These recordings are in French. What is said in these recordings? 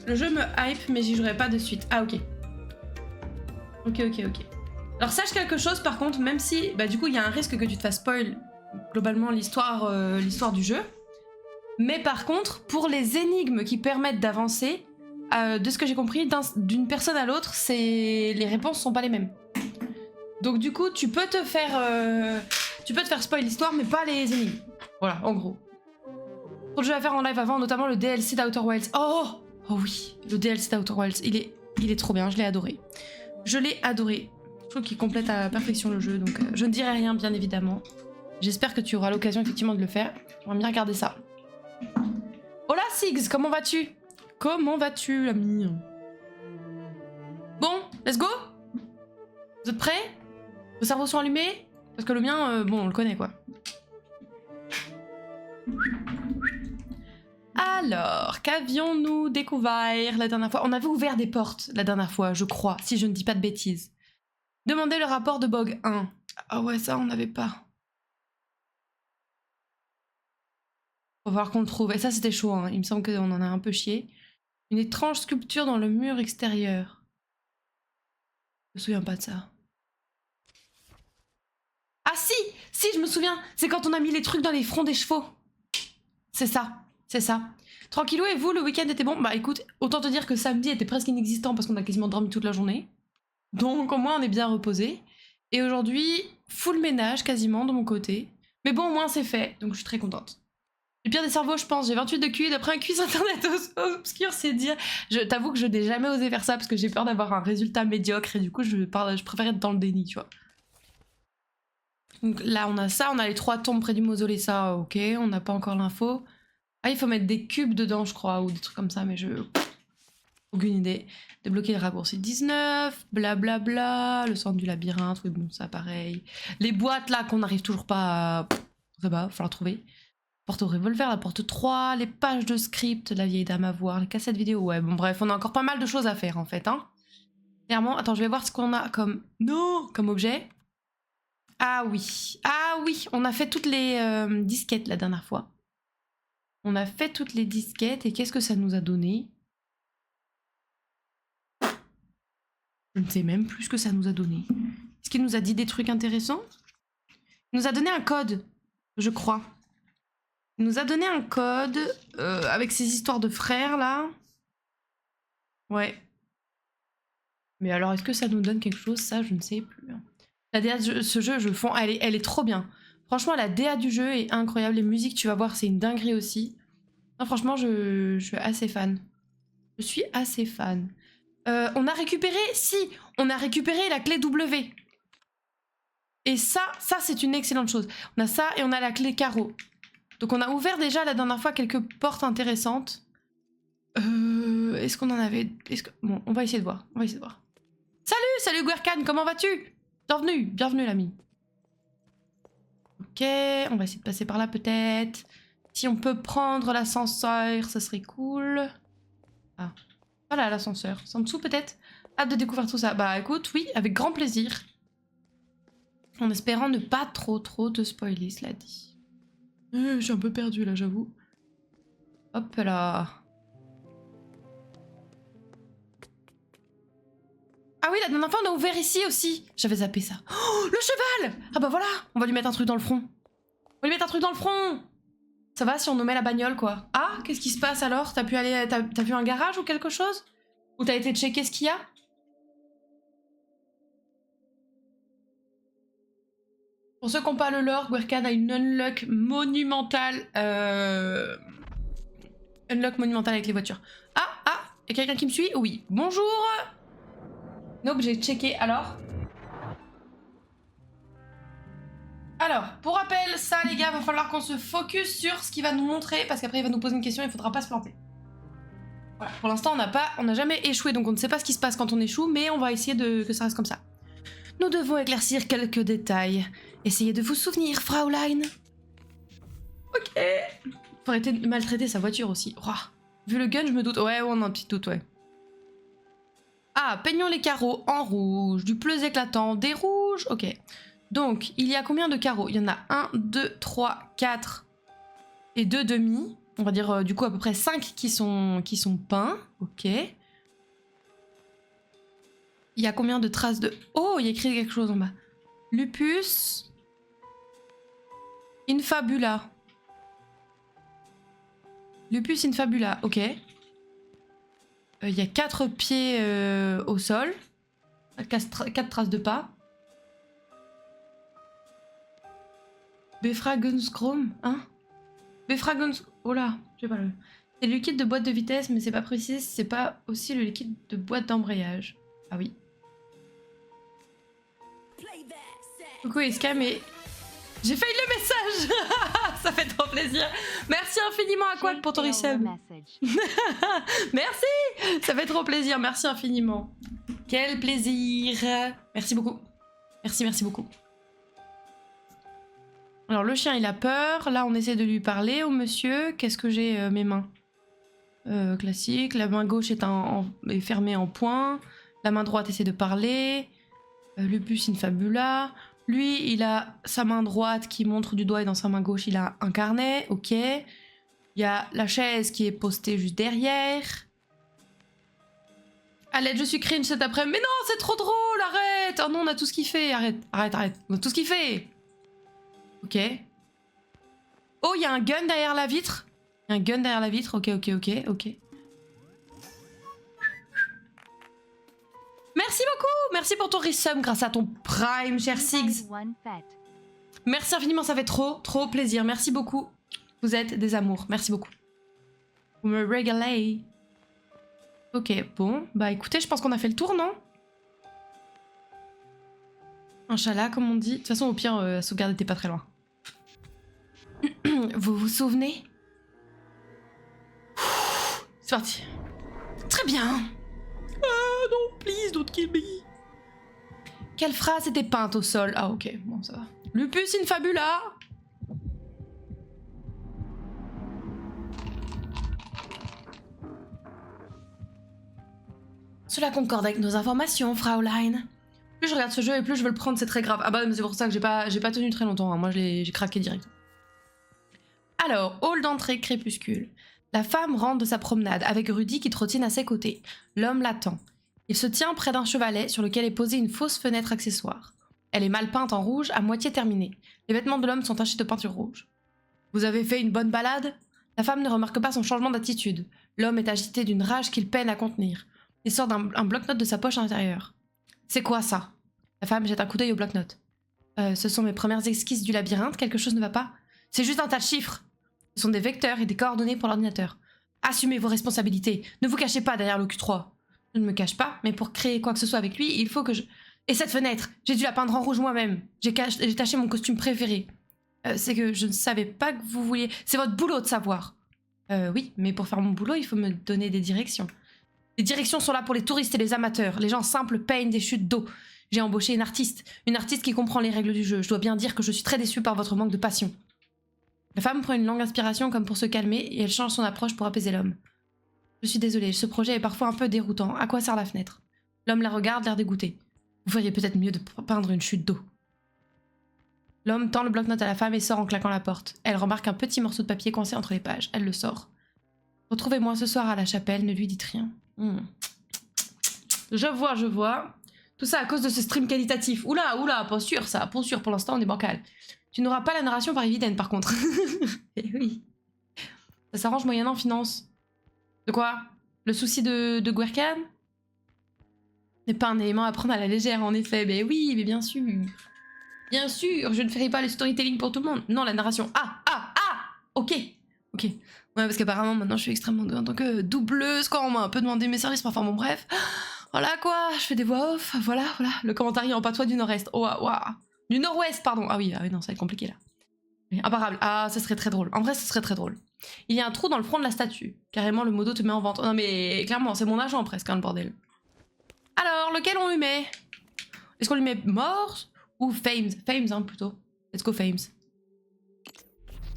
Le jeu me hype, mais j'y jouerai pas de suite. Ah, ok. Ok. Alors sache quelque chose par contre, même si bah du coup il y a un risque que tu te fasses spoil globalement l'histoire du jeu. Mais par contre, pour les énigmes qui permettent d'avancer, de ce que j'ai compris, d'une personne à l'autre, les réponses sont pas les mêmes. Donc du coup, tu peux te faire spoil l'histoire, mais pas les énigmes. Voilà, en gros. Pour le jeu à faire en live avant, notamment le DLC d'Outer Wilds. Oh oui, le DLC d'Outer Wilds, il est trop bien, je l'ai adoré. Je trouve qu'il complète à la perfection le jeu, donc je ne dirai rien, bien évidemment. J'espère que tu auras l'occasion effectivement de le faire. J'aimerais bien regarder ça. Hola Sigs, comment vas-tu? Comment vas-tu, l'ami? Bon, let's go? Vous êtes prêts? Vos cerveaux sont allumés? Parce que le mien, bon, on le connaît, quoi. Alors, qu'avions-nous découvert la dernière fois? On avait ouvert des portes la dernière fois, je crois, si je ne dis pas de bêtises. Demandez le rapport de Bog 1. Ah ouais, ça, on n'avait pas. Faut voir qu'on le trouve. Et ça, c'était chaud, hein. Il me semble qu'on en a un peu chié. Une étrange sculpture dans le mur extérieur. Je me souviens pas de ça. Ah si! Si, je me souviens! C'est quand on a mis les trucs dans les fronts des chevaux. C'est ça. Tranquillou, et vous, le week-end était bon? Bah écoute, autant te dire que samedi était presque inexistant parce qu'on a quasiment dormi toute la journée. Donc au moins on est bien reposé. Et aujourd'hui, full ménage quasiment de mon côté. Mais bon, au moins c'est fait, donc je suis très contente. Le pire des cerveaux, je pense. J'ai 28 de QI d'après un quiz internet obscur, c'est dire. Je t'avoue que je n'ai jamais osé faire ça parce que j'ai peur d'avoir un résultat médiocre et du coup, je préfère être dans le déni, tu vois. Donc là, on a ça, on a les 3 tombes près du mausolée, ça, ok, on n'a pas encore l'info. Ah, il faut mettre des cubes dedans, je crois, ou des trucs comme ça, mais je... aucune idée. Débloquer le raccourci 19, blablabla, le centre du labyrinthe, oui, bon, ça, pareil. Les boîtes, là, qu'on n'arrive toujours pas à... ça va, falloir trouver. Porte au revolver, la porte 3, les pages de script, la vieille dame à voir, les cassettes vidéo, ouais, bon, bref, on a encore pas mal de choses à faire, en fait, hein. Clairement, attends, je vais voir ce qu'on a comme... Non, comme objet. Ah oui, on a fait toutes les disquettes la dernière fois. On a fait toutes les disquettes et qu'est-ce que ça nous a donné? Je ne sais même plus ce que ça nous a donné. Est-ce qu'il nous a dit des trucs intéressants? Il nous a donné un code, je crois. Il nous a donné un code avec ces histoires de frères là. Ouais. Mais alors, est-ce que ça nous donne quelque chose? Ça, je ne sais plus. La DA de ce jeu, elle est trop bien. Franchement, la DA du jeu est incroyable. Les musiques, tu vas voir, c'est une dinguerie aussi. Non, franchement, je suis assez fan. Je suis assez fan. On a récupéré... Si, on a récupéré la clé W. Et ça c'est une excellente chose. On a ça et on a la clé carreau. Donc on a ouvert déjà la dernière fois quelques portes intéressantes. Est-ce qu'on en avait... Bon, on va essayer de voir. Salut Guercan, comment vas-tu? Bienvenue l'ami. Ok, on va essayer de passer par là peut-être. Si on peut prendre l'ascenseur, ça serait cool. Ah, voilà l'ascenseur. C'est en dessous peut-être? Hâte de découvrir tout ça. Bah écoute, oui, avec grand plaisir. En espérant ne pas trop te spoiler, cela dit. Je suis un peu perdue là, j'avoue. Hop là. Ah oui, la dernière fois on a ouvert ici aussi. J'avais zappé ça. Oh, le cheval! Ah bah voilà, on va lui mettre un truc dans le front. Ça va si on nous met la bagnole, quoi. Ah, qu'est-ce qui se passe alors? T'as vu un garage ou quelque chose? Ou t'as été checker ce qu'il y a? Pour ceux qui n'ont pas le lore, Guercan a une unlock monumentale. Unlock monumentale avec les voitures. Ah, y'a quelqu'un qui me suit? Oui. Bonjour! Nope, j'ai checké. Alors, pour rappel, ça les gars, va falloir qu'on se focus sur ce qu'il va nous montrer parce qu'après il va nous poser une question, il faudra pas se planter. Voilà, pour l'instant on n'a jamais échoué donc on ne sait pas ce qui se passe quand on échoue, mais on va essayer que ça reste comme ça. Nous devons éclaircir quelques détails. Essayez de vous souvenir, Fraulein. Ok. Faut arrêter de maltraiter sa voiture aussi. Oh, vu le gun, je me doute. Ouais, on a un petit doute, ouais. Ah, peignons les carreaux en rouge, du bleu éclatant, des rouges. Ok. Donc, il y a combien de carreaux? Il y en a 1, 2, 3, 4 et 2 demi. On va dire du coup à peu près 5 qui sont peints. Ok. Il y a combien de traces de... Oh, il y a écrit quelque chose en bas. Lupus infabula. Lupus infabula, ok. Il y a 4 pieds au sol. 4 traces de pas. Befragenskrom, hein? Befragens... Oh là, j'ai pas le... C'est le liquide de boîte de vitesse, mais c'est pas précis, c'est pas aussi le liquide de boîte d'embrayage. Ah oui. Coucou Iska, mais... J'ai failli le message. Ça fait trop plaisir. Merci infiniment à Quack pour ton resub. Merci. Ça fait trop plaisir, merci infiniment. Quel plaisir. Merci beaucoup. Merci, merci beaucoup. Alors le chien il a peur, là on essaie de lui parler au monsieur. Qu'est-ce que j'ai mes mains classique, la main gauche est fermée en point, la main droite essaie de parler. Lupus infabula. Lui il a sa main droite qui montre du doigt et dans sa main gauche il a un carnet, ok. Il y a la chaise qui est postée juste derrière. À l'aide, je suis cringe cet après-midi. Mais non, c'est trop drôle, arrête. Oh non, on a tout ce qu'il fait, arrête. On a tout ce qu'il fait. Ok. Oh, il y a un gun derrière la vitre. Il y a un gun derrière la vitre. Ok. Merci beaucoup. Merci pour ton resub grâce à ton prime, cher Sigs. Merci infiniment, ça fait trop plaisir. Merci beaucoup. Vous êtes des amours. Merci beaucoup. Vous me régalez. Ok, bon. Bah écoutez, je pense qu'on a fait le tour, non? Inch'Allah, comme on dit. De toute façon, au pire, la sauvegarde était pas très loin. Vous vous souvenez? C'est parti. Très bien. Non, please, don't kill me. Quelle phrase était peinte au sol? Ah, ok, bon, ça va. Lupus infabula. Cela concorde avec nos informations, Fraulein. Plus je regarde ce jeu et plus je veux le prendre, c'est très grave. Ah bah c'est pour ça que j'ai pas tenu très longtemps, hein. Moi j'ai craqué direct. Alors, hall d'entrée crépuscule. La femme rentre de sa promenade avec Rudy qui trottine à ses côtés. L'homme l'attend. Il se tient près d'un chevalet sur lequel est posée une fausse fenêtre accessoire. Elle est mal peinte en rouge, à moitié terminée. Les vêtements de l'homme sont tachés de peinture rouge. Vous avez fait une bonne balade? La femme ne remarque pas son changement d'attitude. L'homme est agité d'une rage qu'il peine à contenir. Il sort un bloc-notes de sa poche intérieure. C'est quoi ça? La femme jette un coup d'œil au bloc-notes. Ce sont mes premières esquisses du labyrinthe, quelque chose ne va pas? C'est juste un tas de chiffres. Ce sont des vecteurs et des coordonnées pour l'ordinateur. Assumez vos responsabilités, ne vous cachez pas derrière le Q3. Je ne me cache pas, mais pour créer quoi que ce soit avec lui, il faut que je... Et cette fenêtre, j'ai dû la peindre en rouge moi-même. J'ai taché mon costume préféré. C'est que je ne savais pas que vous vouliez... C'est votre boulot de savoir. Oui, mais pour faire mon boulot, il faut me donner des directions. Les directions sont là pour les touristes et les amateurs. Les gens simples peignent des chutes d'eau. J'ai embauché une artiste qui comprend les règles du jeu. Je dois bien dire que je suis très déçue par votre manque de passion. La femme prend une longue inspiration comme pour se calmer et elle change son approche pour apaiser l'homme. Je suis désolée, ce projet est parfois un peu déroutant. À quoi sert la fenêtre? L'homme la regarde, l'air dégoûté. Vous feriez peut-être mieux de peindre une chute d'eau. L'homme tend le bloc-notes à la femme et sort en claquant la porte. Elle remarque un petit morceau de papier coincé entre les pages. Elle le sort. Retrouvez-moi ce soir à la chapelle, ne lui dites rien. Je vois. Tout ça à cause de ce stream qualitatif. Oula, pas sûr ça, pas sûr, pour l'instant on est bancal. Tu n'auras pas la narration par évidenne par contre. Eh oui. Ça s'arrange moyennant finance. De quoi? Le souci de Gwerkan n'est pas un élément à prendre à la légère en effet. Mais oui, mais bien sûr. Bien sûr, je ne ferai pas le storytelling pour tout le monde. Non, la narration. Ok. Ouais, parce qu'apparemment maintenant je suis extrêmement douée en tant que doubleuse, quoi. On m'a un peu demandé mes services, enfin bon bref. Voilà quoi, je fais des voix off, voilà. Le commentaire en patois du nord-est. Du nord-ouest, pardon. Ah oui, non, ça va être compliqué là. Imparable. Ah, ce serait très drôle. En vrai, ce serait très drôle. Il y a un trou dans le front de la statue. Carrément, le modo te met en vente. Non mais clairement, c'est mon agent presque, hein, le bordel. Alors, lequel on lui met? Est-ce qu'on lui met Morse ou Fames? Fames, hein, plutôt. Let's go Fames.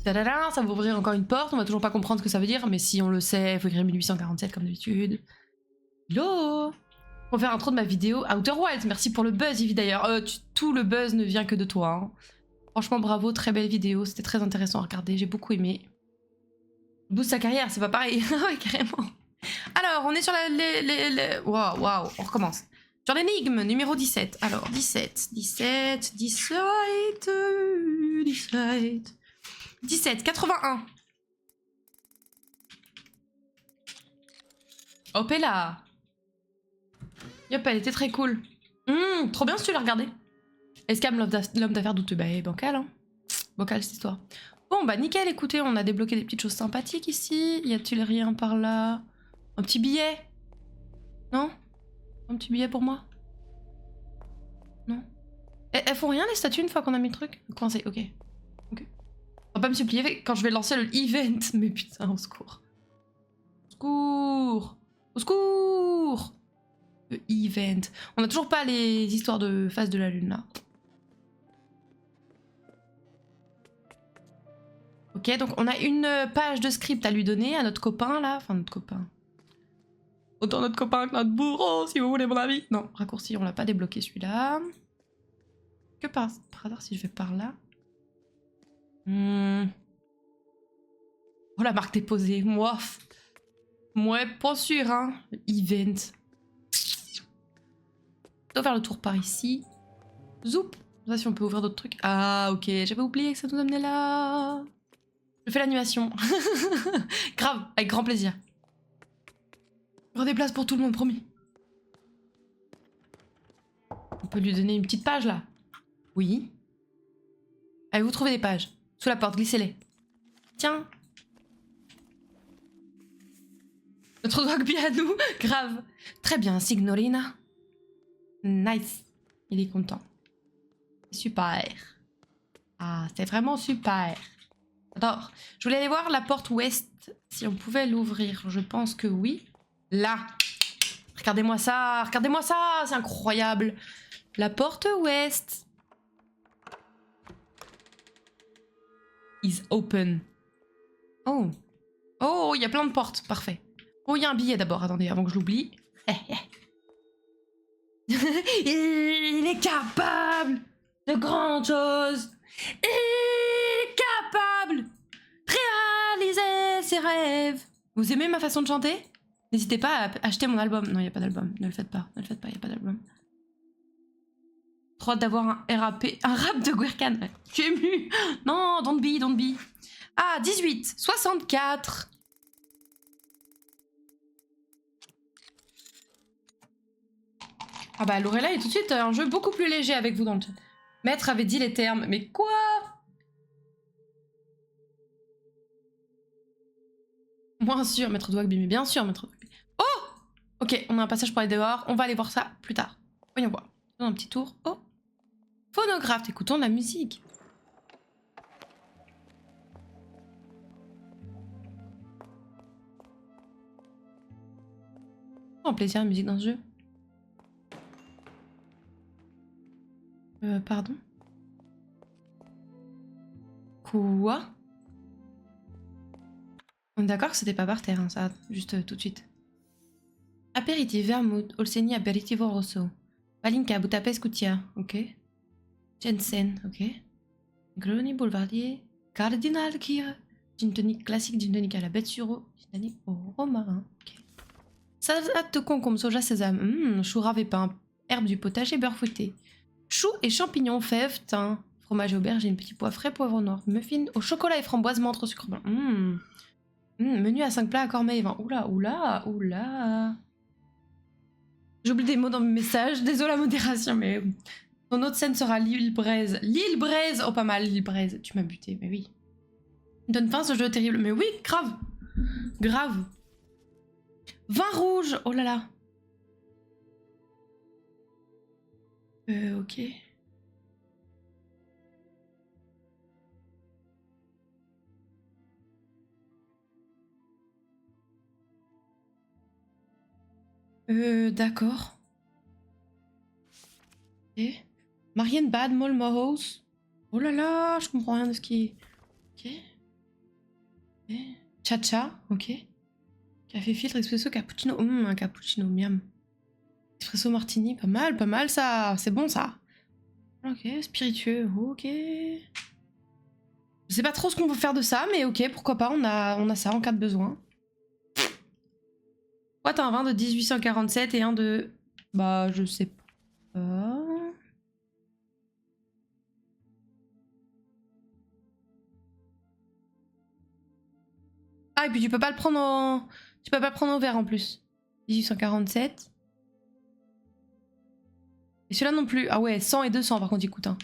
Tadada, ça va ouvrir encore une porte, on va toujours pas comprendre ce que ça veut dire, mais si on le sait, il faut écrire 1847 comme d'habitude. Hello! Pour faire intro de ma vidéo Outer Wilds, merci pour le buzz Yves d'ailleurs. Tout le buzz ne vient que de toi. Hein. Franchement bravo, très belle vidéo, c'était très intéressant à regarder, j'ai beaucoup aimé. Boost sa carrière, c'est pas pareil. Ouais, carrément. Alors, on est sur la... Waouh, waouh, on recommence. Sur l'énigme numéro 17. Alors, 17, 81. Hop là. Yop, elle était très cool. Trop bien si tu l'as regardé. Escam, l'homme d'affaires douteux. Bah, bancal, hein. Bancal, cette histoire. Bon, bah, nickel, écoutez, on a débloqué des petites choses sympathiques ici. Y a-t-il rien par là? Un petit billet? Non? Un petit billet pour moi? Non? Elles font rien, les statues, une fois qu'on a mis le truc? Coincé, ok. Ok. On va pas me supplier quand je vais lancer le event. Mais putain, au secours. Au secours! Au secours! Le event. On a toujours pas les histoires de phase de la lune, là. Ok, donc on a une page de script à lui donner à notre copain, là. Enfin, notre copain. Autant notre copain que notre bourreau, si vous voulez mon avis. Non, raccourci, on l'a pas débloqué, celui-là. Que par hasard, si je vais par là. Oh, la marque déposée. Moi, pas sûr, hein. Event. On doit faire le tour par ici. Zoup. Ça, si on peut ouvrir d'autres trucs. Ah, ok. J'avais oublié que ça nous amenait là. Je fais l'animation. Grave, avec grand plaisir. Il y aura des places pour tout le monde, promis. On peut lui donner une petite page, là. Oui. Avez-vous trouvé des pages? Sous la porte, glissez-les. Tiens. Notre rugby à nous. Grave. Très bien, Signorina. Nice. Il est content. Super. Ah, c'est vraiment super. J'adore. Je voulais aller voir la porte ouest, si on pouvait l'ouvrir. Je pense que oui. Là. Regardez-moi ça. Regardez-moi ça. C'est incroyable. La porte ouest. Is open. Oh. Oh, il y a plein de portes. Parfait. Oh, il y a un billet d'abord. Attendez, avant que je l'oublie. Il est capable de grandes choses. Il est capable de réaliser ses rêves. Vous aimez ma façon de chanter? N'hésitez pas à acheter mon album. Non, il n'y a pas d'album. Ne le faites pas. Ne le faites pas, il n'y a pas d'album. Trop hâte d'avoir un rap de Gwerkan. Ouais. Je suis émue. Non, don't be. Ah, 18, 64. Ah bah Lorella est tout de suite un jeu beaucoup plus léger avec vous dans le chat. Maître avait dit les termes, mais quoi? Bien sûr, Maître Dwagby, mais bien sûr, Maître Dwagby. Oh! Ok, on a un passage pour aller dehors, on va aller voir ça plus tard. Voyons voir. Un petit tour. Oh! Phonographe, écoutons de la musique. Oh, plaisir la musique dans ce jeu. Pardon? Quoi? On est d'accord que c'était pas par terre, hein, ça, juste tout de suite. Aperitif, vermouth, Olseni, aperitivo rosso. Palinka, Budapest, Koutia, ok. Jensen, ok. Grony, Boulevardier, Cardinal, Kir. Gin tonic classique, gin tonic à la bête sur eau, gin tonic au romarin, ok. Salade de concombre, soja, sésame, chou rave et pain, herbe du potager, beurre fouetté. Choux et champignons, fèves, thym, fromage et aubergine, petit pois frais, poivre noir, muffin au chocolat et framboise, menthe au sucre blanc. Menu à 5 plats à Cormet et vin. Oula. J'oublie des mots dans mes messages, désolé la modération, mais... Ton autre scène sera l'île Braise. L'île Braise! Oh, pas mal, l'île Braise. Tu m'as buté, mais oui. Donne fin ce jeu terrible. Mais oui, grave. Grave. Vin rouge! Oh là là. Ok. D'accord. Ok. Marienbad, Molmohaus. Oh là là, je comprends rien de ce qui est... Ok. Cha-cha, ok. Café filtre, espresso, cappuccino. Un cappuccino, miam. Espresso martini, pas mal ça. C'est bon ça. Ok, spiritueux, ok. Je sais pas trop ce qu'on peut faire de ça, mais ok, pourquoi pas, on a ça en cas de besoin. Pourquoi t'as un vin de 1847 et un de... Bah, je sais pas... Ah, et puis tu peux pas le prendre en... Tu peux pas le prendre au verre en plus. 1847. Et celui-là non plus. Ah ouais, 100 et 200 par contre, il coûte. Hein.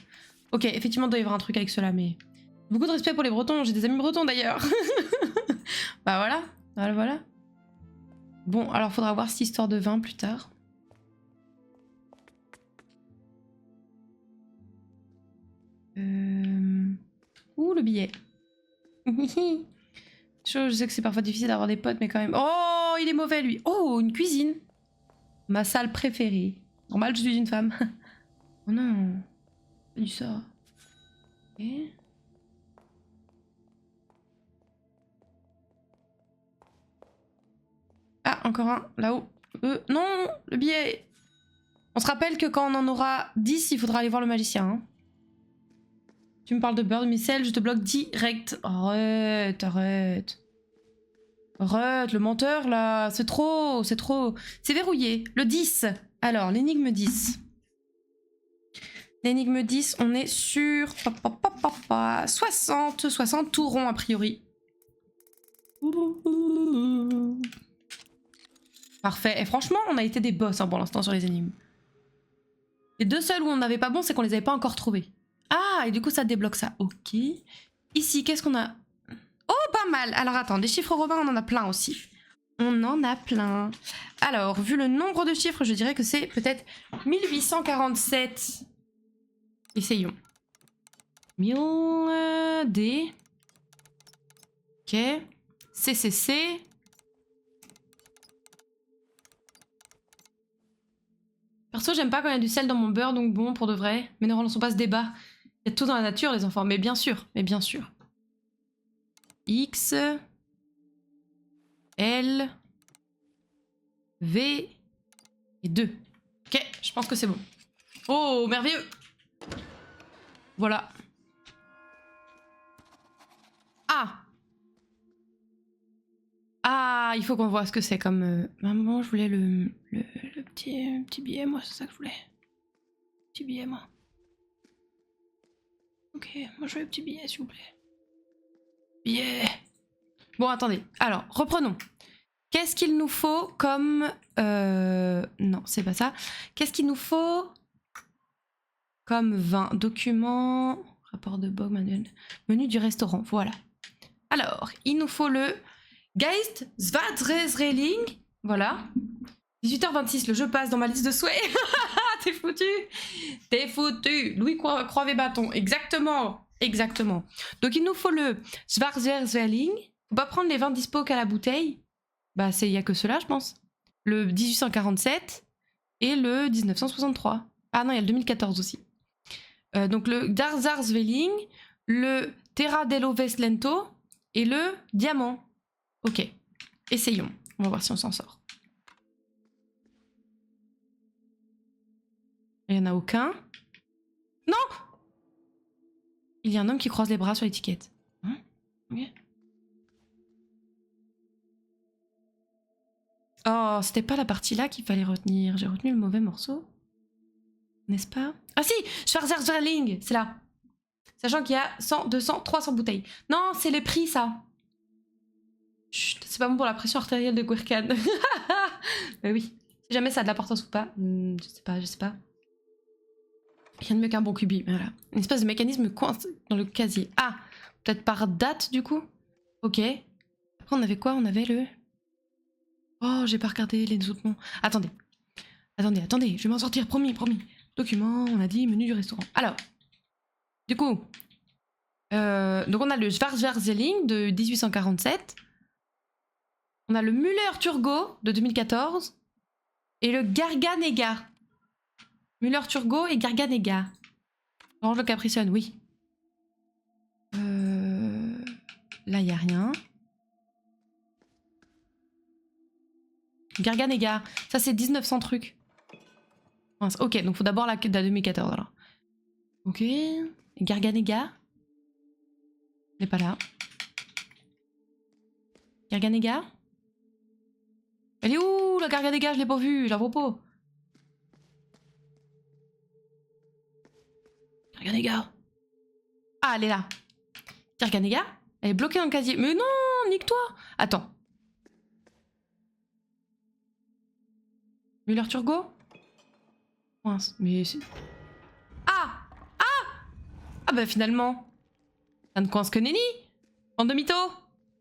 Ok, effectivement, il doit y avoir un truc avec cela, mais... Beaucoup de respect pour les Bretons, j'ai des amis bretons d'ailleurs. Bah voilà, voilà. Bon, alors faudra voir cette histoire de vin plus tard. Ouh, le billet. Je sais que c'est parfois difficile d'avoir des potes, mais quand même... Oh, il est mauvais, lui. Oh, une cuisine. Ma salle préférée. Normal, je suis une femme. Oh non. Pas du ça. Ok. Ah, encore un, là-haut. Non, le billet. On se rappelle que quand on en aura 10, il faudra aller voir le magicien. Hein. Tu me parles de beurre de micelle, je te bloque direct. Arrête. Arrête, le menteur, là. C'est trop. C'est verrouillé. Le 10. Alors, l'énigme 10. L'énigme 10, on est sur 60 tout rond a priori. Parfait. Et franchement, on a été des boss hein, pour l'instant sur les énigmes. Les deux seuls où on n'avait pas bon, c'est qu'on les avait pas encore trouvés. Ah, et du coup, ça débloque ça. Ok. Ici, qu'est-ce qu'on a? Oh, pas mal. Alors, attends, des chiffres romains, on en a plein aussi. On en a plein. Alors, vu le nombre de chiffres, je dirais que c'est peut-être 1847. Essayons. 1000 D. Ok. CCC. Perso, j'aime pas quand il y a du sel dans mon beurre, donc bon, pour de vrai. Mais ne relançons pas ce débat. Il y a tout dans la nature, les enfants. Mais bien sûr, X. L. V. Et 2. Ok, je pense que c'est bon. Oh, merveilleux! Voilà. Ah! Ah, il faut qu'on voit ce que c'est comme... Maman, je voulais le petit billet, moi, c'est ça que je voulais. Petit billet, moi. Ok, moi je veux le petit billet, s'il vous plaît. Billet! Bon, attendez. Alors, reprenons. Qu'est-ce qu'il nous faut comme... Non, c'est pas ça. Qu'est-ce qu'il nous faut comme vin? Document... Rapport de Bog, manuel... Menu du restaurant, voilà. Alors, il nous faut le... Geist Zwadresreling. Voilà. 18h26, le jeu passe dans ma liste de souhaits. T'es foutu. T'es foutu. Louis Croix-Bâton. Exactement. Donc il nous faut le Zwadresreling. Faut pas prendre les vins dispo qu'à la bouteille. Bah il y a que ceux-là, je pense. Le 1847 et le 1963. Ah non, il y a le 2014 aussi. Donc le Darzarsveling, le Terra dello Veslento et le Diamant. Ok, essayons. On va voir si on s'en sort. Il n'y en a aucun. Non! Il y a un homme qui croise les bras sur l'étiquette. Hein? Okay. Oh, c'était pas la partie là qu'il fallait retenir. J'ai retenu le mauvais morceau. N'est-ce pas? Ah si! Schwarzerling! C'est là. Sachant qu'il y a 100, 200, 300 bouteilles. Non, c'est les prix, ça. Chut, c'est pas bon pour la pression artérielle de Guercan. Mais oui. Si jamais ça a de l'importance ou pas. Je sais pas. Rien de mieux qu'un bon cubi. Voilà. Une espèce de mécanisme coince dans le casier. Ah! Peut-être par date, du coup? Ok. Après, on avait quoi? On avait le... Oh, j'ai pas regardé les autres noms. Attendez. Je vais m'en sortir, promis. Document, on a dit, menu du restaurant. Alors, du coup, donc on a le Schwarzerling de 1847. On a le Müller-Turgot de 2014. Et le Garganega. Müller-Turgot et Garganega. Orange le Capriccione, oui. Là, il n'y a rien. Garganega. Ça, c'est 1900 trucs. Ok, donc faut d'abord la 2014 alors. Ok. Garganega. Elle est pas là. Garganega? Elle est où la Garganega? Je l'ai pas vue, je la vois pas. Garganega. Ah, elle est là. Garganega? Elle est bloquée dans le casier. Mais non, nique-toi. Attends. Müller Turgot? Mince, mais... Ah! Ah! Ah bah finalement. Ça ne coince que Nenny. En demi-taux.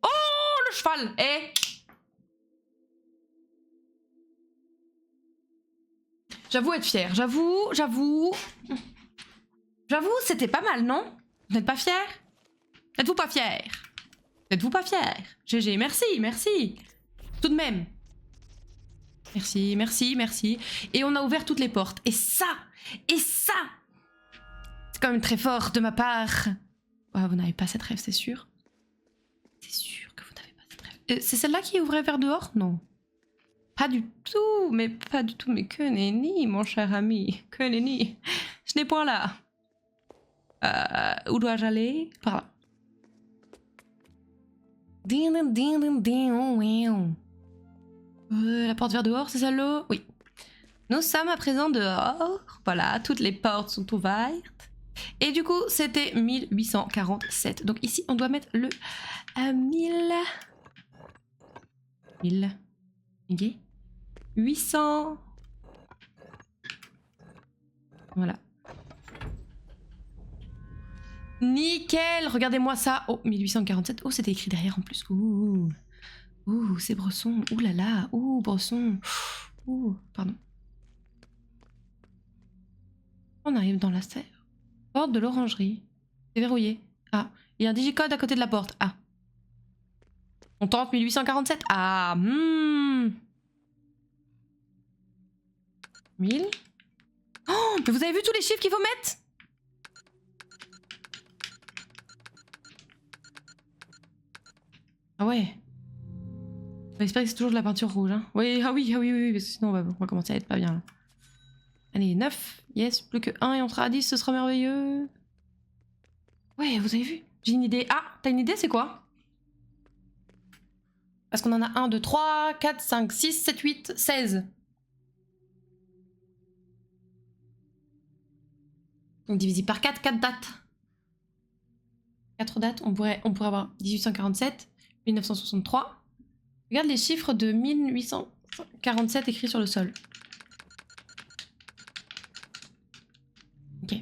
Oh, le cheval. Eh. J'avoue être fière. J'avoue, c'était pas mal, non? Vous n'êtes pas fiers? N'êtes-vous pas fiers? N'êtes-vous pas fiers? GG, merci. Tout de même. Merci. Et on a ouvert toutes les portes. Et ça, c'est quand même très fort de ma part. Oh, vous n'avez pas cette rêve, c'est sûr? C'est sûr que vous n'avez pas cette rêve. C'est celle-là qui ouvrait vers dehors? Non. Pas du tout, mais que nenni, mon cher ami. Que nenni. Je n'ai point là. Où dois-je aller? Par là. La porte vers dehors, c'est celle-là? Oui. Nous sommes à présent dehors. Voilà, toutes les portes sont ouvertes. Et du coup, c'était 1847. Donc ici, on doit mettre le 1000. 800. Voilà. Nickel, regardez-moi ça. Oh, 1847. Oh, c'était écrit derrière en plus. Ouh, c'est Bresson. Ouh là là. Ouh, Bresson. Ouh, pardon. On arrive dans la porte de l'orangerie. C'est verrouillé. Ah, il y a un digicode à côté de la porte. Ah. On tente 1847. Ah, 1000. Oh, mais vous avez vu tous les chiffres qu'il faut mettre? Ah ouais. J'espère que c'est toujours de la peinture rouge. Hein. Oui, ah oui, parce que sinon on va commencer à être pas bien là. Allez, 9. Yes, plus que 1 et on sera à 10, ce sera merveilleux. Ouais, vous avez vu? J'ai une idée. Ah, t'as une idée, c'est quoi? Parce qu'on en a 1, 2, 3, 4, 5, 6, 7, 8, 16. Donc divisé par 4, 4 dates. 4 dates, on pourrait avoir 1847, 1963. Regarde les chiffres de 1847 écrits sur le sol. Ok.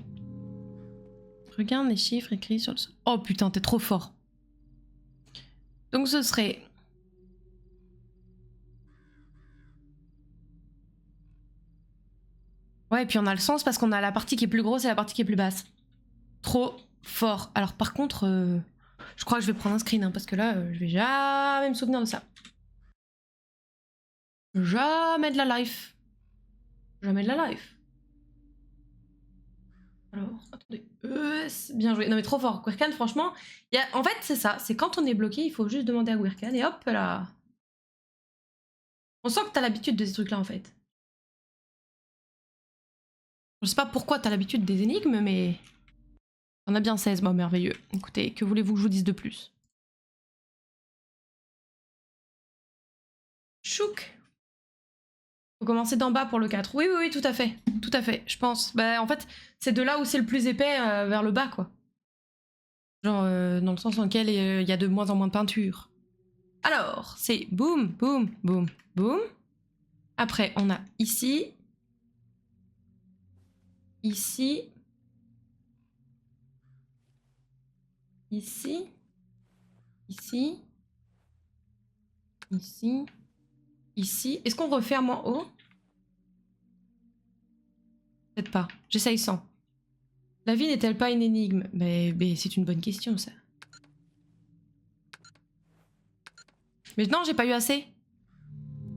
Regarde les chiffres écrits sur le sol. Oh putain, t'es trop fort. Donc ce serait... Ouais, et puis on a le sens parce qu'on a la partie qui est plus grosse et la partie qui est plus basse. Trop fort. Alors par contre, je crois que je vais prendre un screen, hein, parce que là, je vais jamais me souvenir de ça. Jamais de la life. Jamais de la life. Alors, attendez. Bien joué. Non mais trop fort. Gwyrkan, franchement, en fait c'est ça. C'est quand on est bloqué, il faut juste demander à Gwyrkan et hop là. On sent que t'as l'habitude de ces trucs-là en fait. Je sais pas pourquoi t'as l'habitude des énigmes, mais... On a bien 16, moi, merveilleux. Écoutez, que voulez-vous que je vous dise de plus? Chouk. Faut commencer d'en bas pour le 4. Oui, tout à fait. Tout à fait, je pense. Bah, en fait, c'est de là où c'est le plus épais vers le bas, quoi. Genre, dans le sens dans lequel il y a de moins en moins de peinture. Alors, c'est boum, boum, boum, boum. Après, on a ici. Ici. Ici. Ici. Ici. Ici. Est-ce qu'on referme en haut? Peut-être pas. J'essaye sans. La vie n'est-elle pas une énigme? Mais c'est une bonne question, ça. Mais non, j'ai pas eu assez.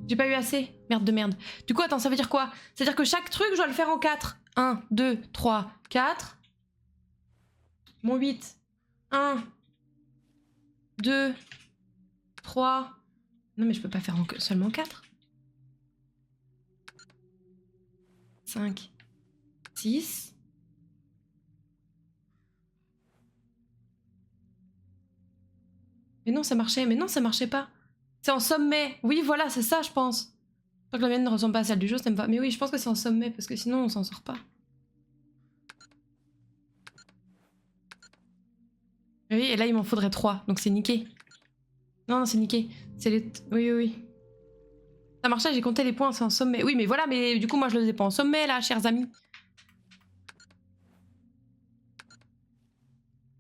J'ai pas eu assez. Merde de merde. Du coup, attends, ça veut dire quoi? C'est-à-dire que chaque truc, je dois le faire en 4. 1, 2, 3, 4. Mon 8. 1, 2, 3. Non, mais je peux pas faire seulement 4. 5, 6. Mais non, ça marchait. Mais non, ça marchait pas. C'est en sommet. Oui, voilà, c'est ça, je pense. Tant que la mienne ne ressemble pas à celle du jeu, ça n'aime pas. Mais oui, je pense que c'est en sommet, parce que sinon, on s'en sort pas. Oui, et là, il m'en faudrait 3, donc c'est niqué. Non, non, c'est niqué. C'est les... Oui, oui, oui. Ça marchait, j'ai compté les points, c'est en sommet. Oui, mais voilà, mais du coup, moi, je le faisais pas en sommet, là, chers amis.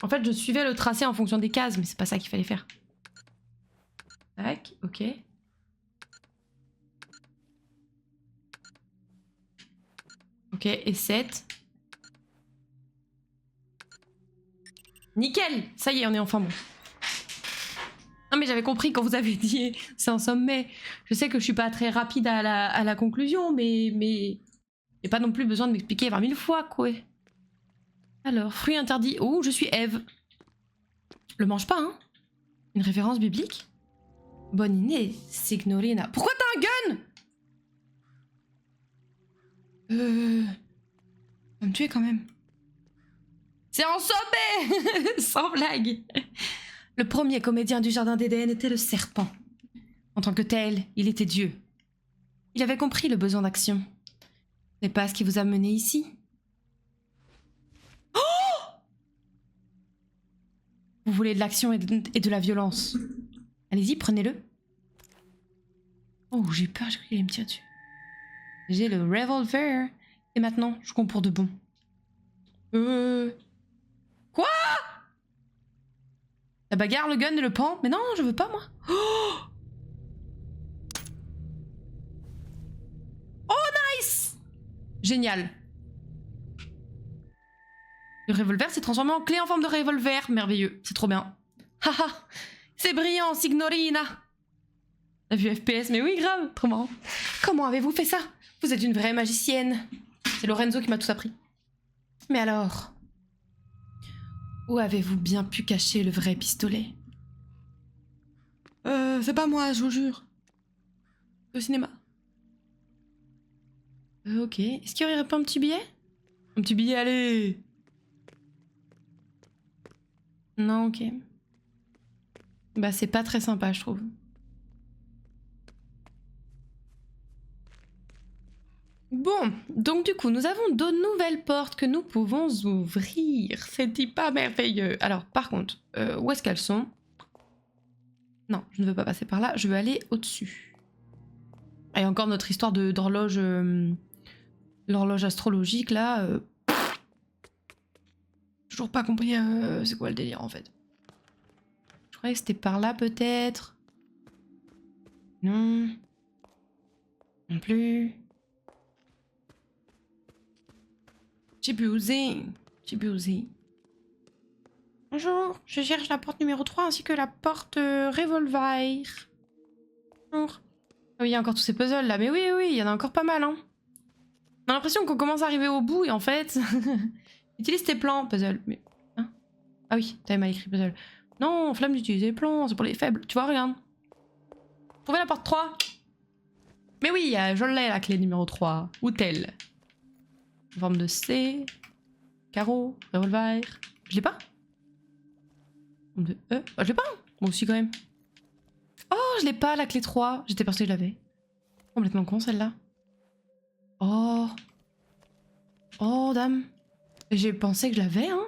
En fait, je suivais le tracé en fonction des cases, mais c'est pas ça qu'il fallait faire. Tac, ok. Ok, et 7. Nickel! Ça y est, on est enfin bon. Non mais j'avais compris quand vous avez dit c'est en sommet. Je sais que je suis pas très rapide à la conclusion, mais... J'ai pas non plus besoin de m'expliquer 20 000 fois, quoi. Alors, fruit interdit. Oh, je suis Ève. Le mange pas, hein? Une référence biblique? Bonne idée, Signorina. Pourquoi t'as un gun? Va me tuer quand même. C'est en sommet. Sans blague. Le premier comédien du Jardin d'Éden était le serpent. En tant que tel, il était Dieu. Il avait compris le besoin d'action. Ce n'est pas ce qui vous a mené ici. Oh! Vous voulez de l'action et de la violence. Allez-y, prenez-le. Oh, j'ai peur, j'ai cru qu'il allait me tirer dessus. J'ai le revolver. Et maintenant, je compte pour de bon. Quoi? La bagarre, le gun et le pan? Mais non, je veux pas, moi. Oh, nice! Génial. Le revolver s'est transformé en clé en forme de revolver. Merveilleux, c'est trop bien. Haha, c'est brillant, Signorina. La vue FPS, mais oui, grave, trop marrant. Comment avez-vous fait ça? Vous êtes une vraie magicienne. C'est Lorenzo qui m'a tout appris. Mais alors, où avez-vous bien pu cacher le vrai pistolet? C'est pas moi, je vous jure. Au cinéma. Ok. Est-ce qu'il y aurait pas un petit billet? Un petit billet, allez! Non, ok. Bah, c'est pas très sympa, je trouve. Bon, donc du coup, nous avons de nouvelles portes que nous pouvons ouvrir. C'est pas merveilleux. Alors, par contre, où est-ce qu'elles sont? Non, je ne veux pas passer par là, je veux aller au-dessus. Et encore notre histoire d'horloge... l'horloge astrologique, là... Toujours pas compris c'est quoi le délire, en fait. Je croyais que c'était par là, peut-être. Non. Non plus. J'ai buzzé. J'ai buzzé. Bonjour, je cherche la porte numéro 3 ainsi que la porte revolver. Bonjour. Ah oui, il y a encore tous ces puzzles là, mais oui, oui, il y en a encore pas mal, hein. On a l'impression qu'on commence à arriver au bout et en fait... Utilise tes plans, puzzle. Mais... Hein? Ah oui, t'avais mal écrit puzzle. Non, flamme d'utiliser les plans, c'est pour les faibles. Tu vois, regarde. Trouvez la porte 3. Mais oui, je l'ai la clé numéro 3. Où telle? Forme de C. Carreau, revolver. Je l'ai pas? Forme de E. Oh, je l'ai pas? Moi aussi quand même. Oh, je l'ai pas la clé 3. J'étais persuadée que je l'avais. Complètement con celle-là. Oh. Oh, dame. J'ai pensé que je l'avais, hein.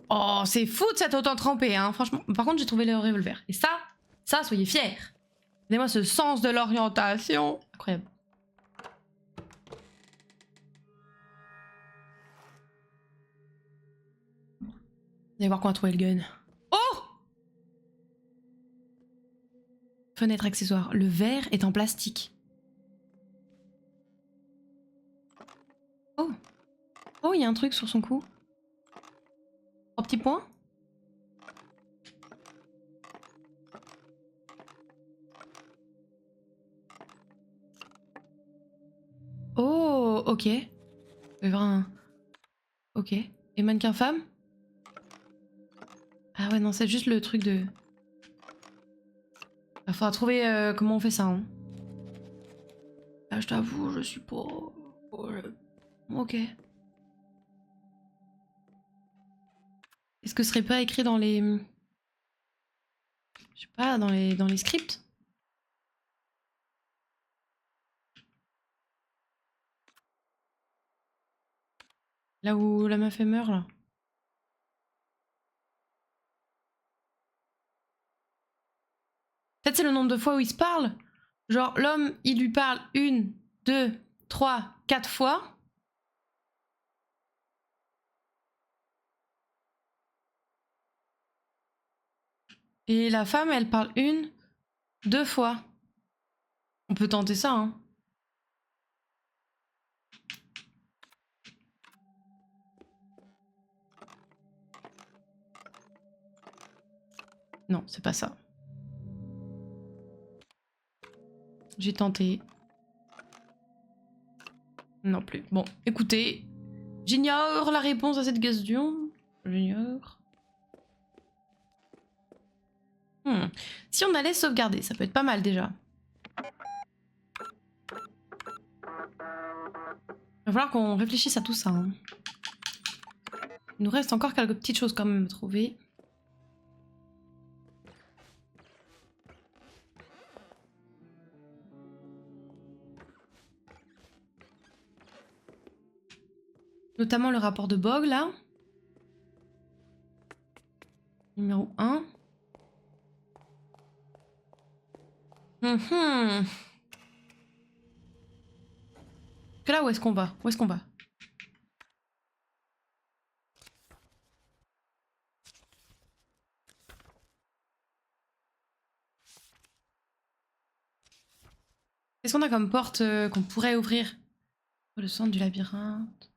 Oh, c'est fou de s'être autant trempé, hein, franchement. Par contre, j'ai trouvé le revolver. Et ça, soyez fiers. Donnez-moi ce sens de l'orientation. Incroyable. Vous allez voir qu'on a trouvé le gun. Oh! Fenêtre accessoire. Le verre est en plastique. Oh. Oh, il y a un truc sur son cou. 3 petits points. Oh, ok. Il va y avoir un... Ok. Et mannequin femme? Ah ouais, non, c'est juste le truc de... Il faudra trouver comment on fait ça, hein. Là, je t'avoue, je suis pas... Ok. Est-ce que ce serait pas écrit dans les... Je sais pas, dans les scripts? Là où la meuf elle meurt, là. Peut-être c'est le nombre de fois où ils se parlent. Genre, l'homme, il lui parle 1, 2, 3, 4 fois. Et la femme, elle parle 1, 2 fois. On peut tenter ça, hein. Non, c'est pas ça. J'ai tenté. Non plus. Bon, écoutez, j'ignore la réponse à cette question. J'ignore. Si on allait sauvegarder, ça peut être pas mal déjà. Il va falloir qu'on réfléchisse à tout ça. Hein. Il nous reste encore quelques petites choses quand même à trouver. Notamment le rapport de Bog, là. Numéro 1. Que là, où est-ce qu'on va? Où est-ce qu'on va? Qu'est-ce qu'on a comme porte qu'on pourrait ouvrir? Le centre du labyrinthe.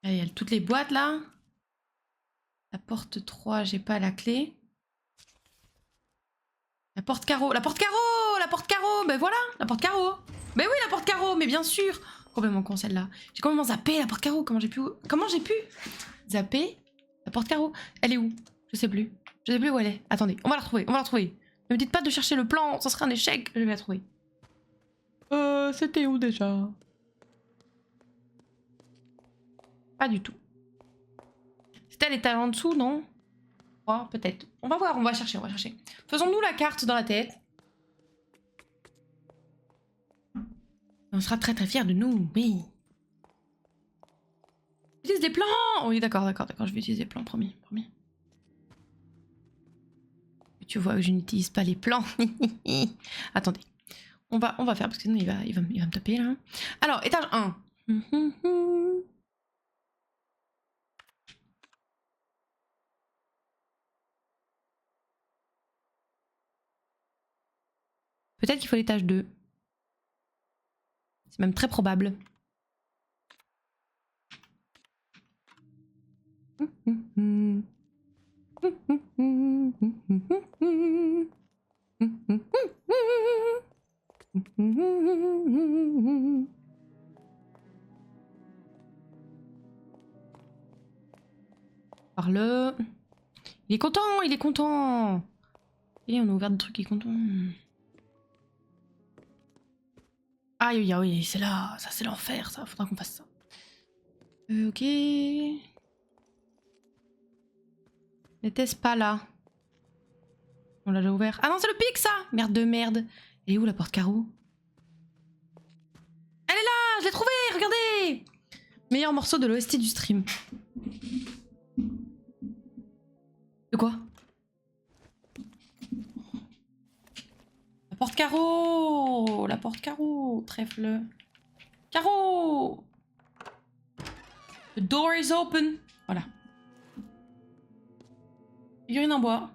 Ah, il y a toutes les boîtes là. La porte 3, j'ai pas la clé. La porte carreau. La porte carreau! La porte carreau! Ben voilà! La porte carreau! Ben oui, la porte carreau! Mais bien sûr! Complètement con celle-là. J'ai complètement zappé la porte carreau. Comment j'ai pu zapper la porte carreau? Elle est où? Je sais plus. Je sais plus où elle est. Attendez, on va la retrouver. On va la retrouver. Ne me dites pas de chercher le plan. Ça serait un échec. Je vais la trouver. C'était où déjà? Pas du tout. C'était à l'étage en dessous, non? Oh, peut-être. On va voir, on va chercher, on va chercher. Faisons-nous la carte dans la tête. On sera très très fiers de nous, oui. Utilise des plans! Oui, d'accord, d'accord, d'accord, je vais utiliser des plans, promis, promis. Tu vois que je n'utilise pas les plans. Attendez. On va faire, parce que sinon il va me taper là. Alors, étage 1. Peut-être qu'il faut l'étage 2. C'est même très probable. Par là. Il est content, il est content. Et on a ouvert des trucs, il est content. Aïe, aïe, aïe, c'est là, ça c'est l'enfer, ça, faudra qu'on fasse ça. Ok. N'était-ce pas là? On l'a déjà ouvert. Ah non, c'est le pic ça! Merde de merde. Elle est où la porte carreau? Elle est là! Je l'ai trouvée! Regardez! Meilleur morceau de l'OST du stream. De quoi? La porte carreau! La porte carreau! Trèfle. Carreau! The door is open. Voilà. Figurine en bois.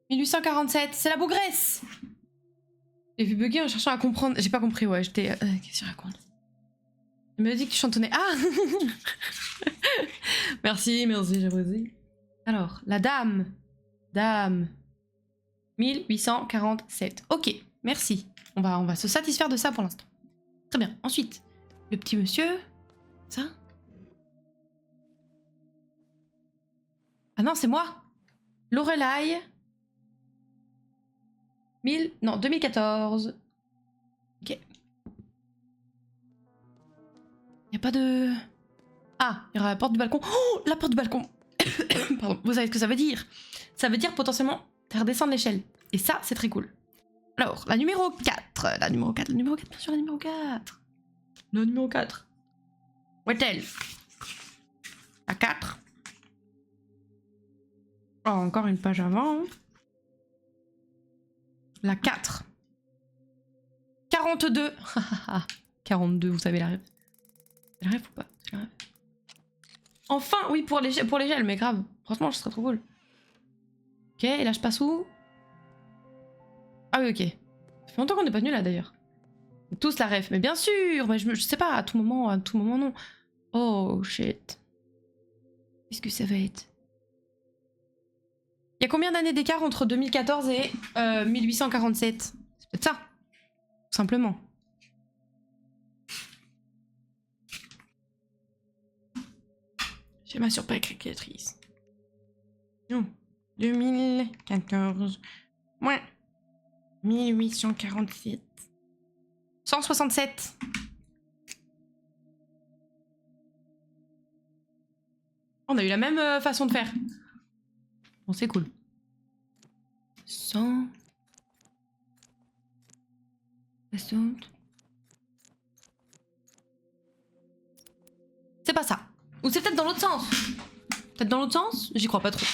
1847, c'est la bougresse! J'ai vu bugger en cherchant à comprendre. J'ai pas compris, ouais, j'étais. Qu'est-ce que tu racontes? Il me dit que tu chantonnais. Ah! Merci, merci, j'apprécie. Alors, la dame. Dame. 1847. Ok, merci. On va se satisfaire de ça pour l'instant. Très bien. Ensuite, le petit monsieur. Ça? Ah non, c'est moi. Lorelai. 2014. Ok. Y a pas de... Ah, il y aura la porte du balcon. Oh, la porte du balcon. Pardon, vous savez ce que ça veut dire? Ça veut dire potentiellement faire descendre l'échelle. Et ça, c'est très cool. Alors, la numéro 4. La numéro 4, la numéro 4, bien sûr, la numéro 4. La numéro 4. Où est-elle? La 4. Oh, encore une page avant. La 4. 42. 42, vous savez la rêve. La rêve ou pas? La rêve. Enfin, oui, pour les gels, mais grave. Franchement, ce serait trop cool. Ok, et là, je passe où? Ah oui, ok. Ça fait longtemps qu'on n'est pas venu là, d'ailleurs. Tous la ref, mais bien sûr, mais je sais pas, à tout moment, non. Oh, shit. Qu'est-ce que ça va être? Il y a combien d'années d'écart entre 2014 et 1847? C'est peut-être ça, tout simplement. Schéma sur pack calculatrice. Non. 2014 moins 1847. 167. On a eu la même façon de faire. Bon, c'est cool. 100. 60. C'est pas ça. Ou c'est peut-être dans l'autre sens. Peut-être dans l'autre sens? J'y crois pas trop.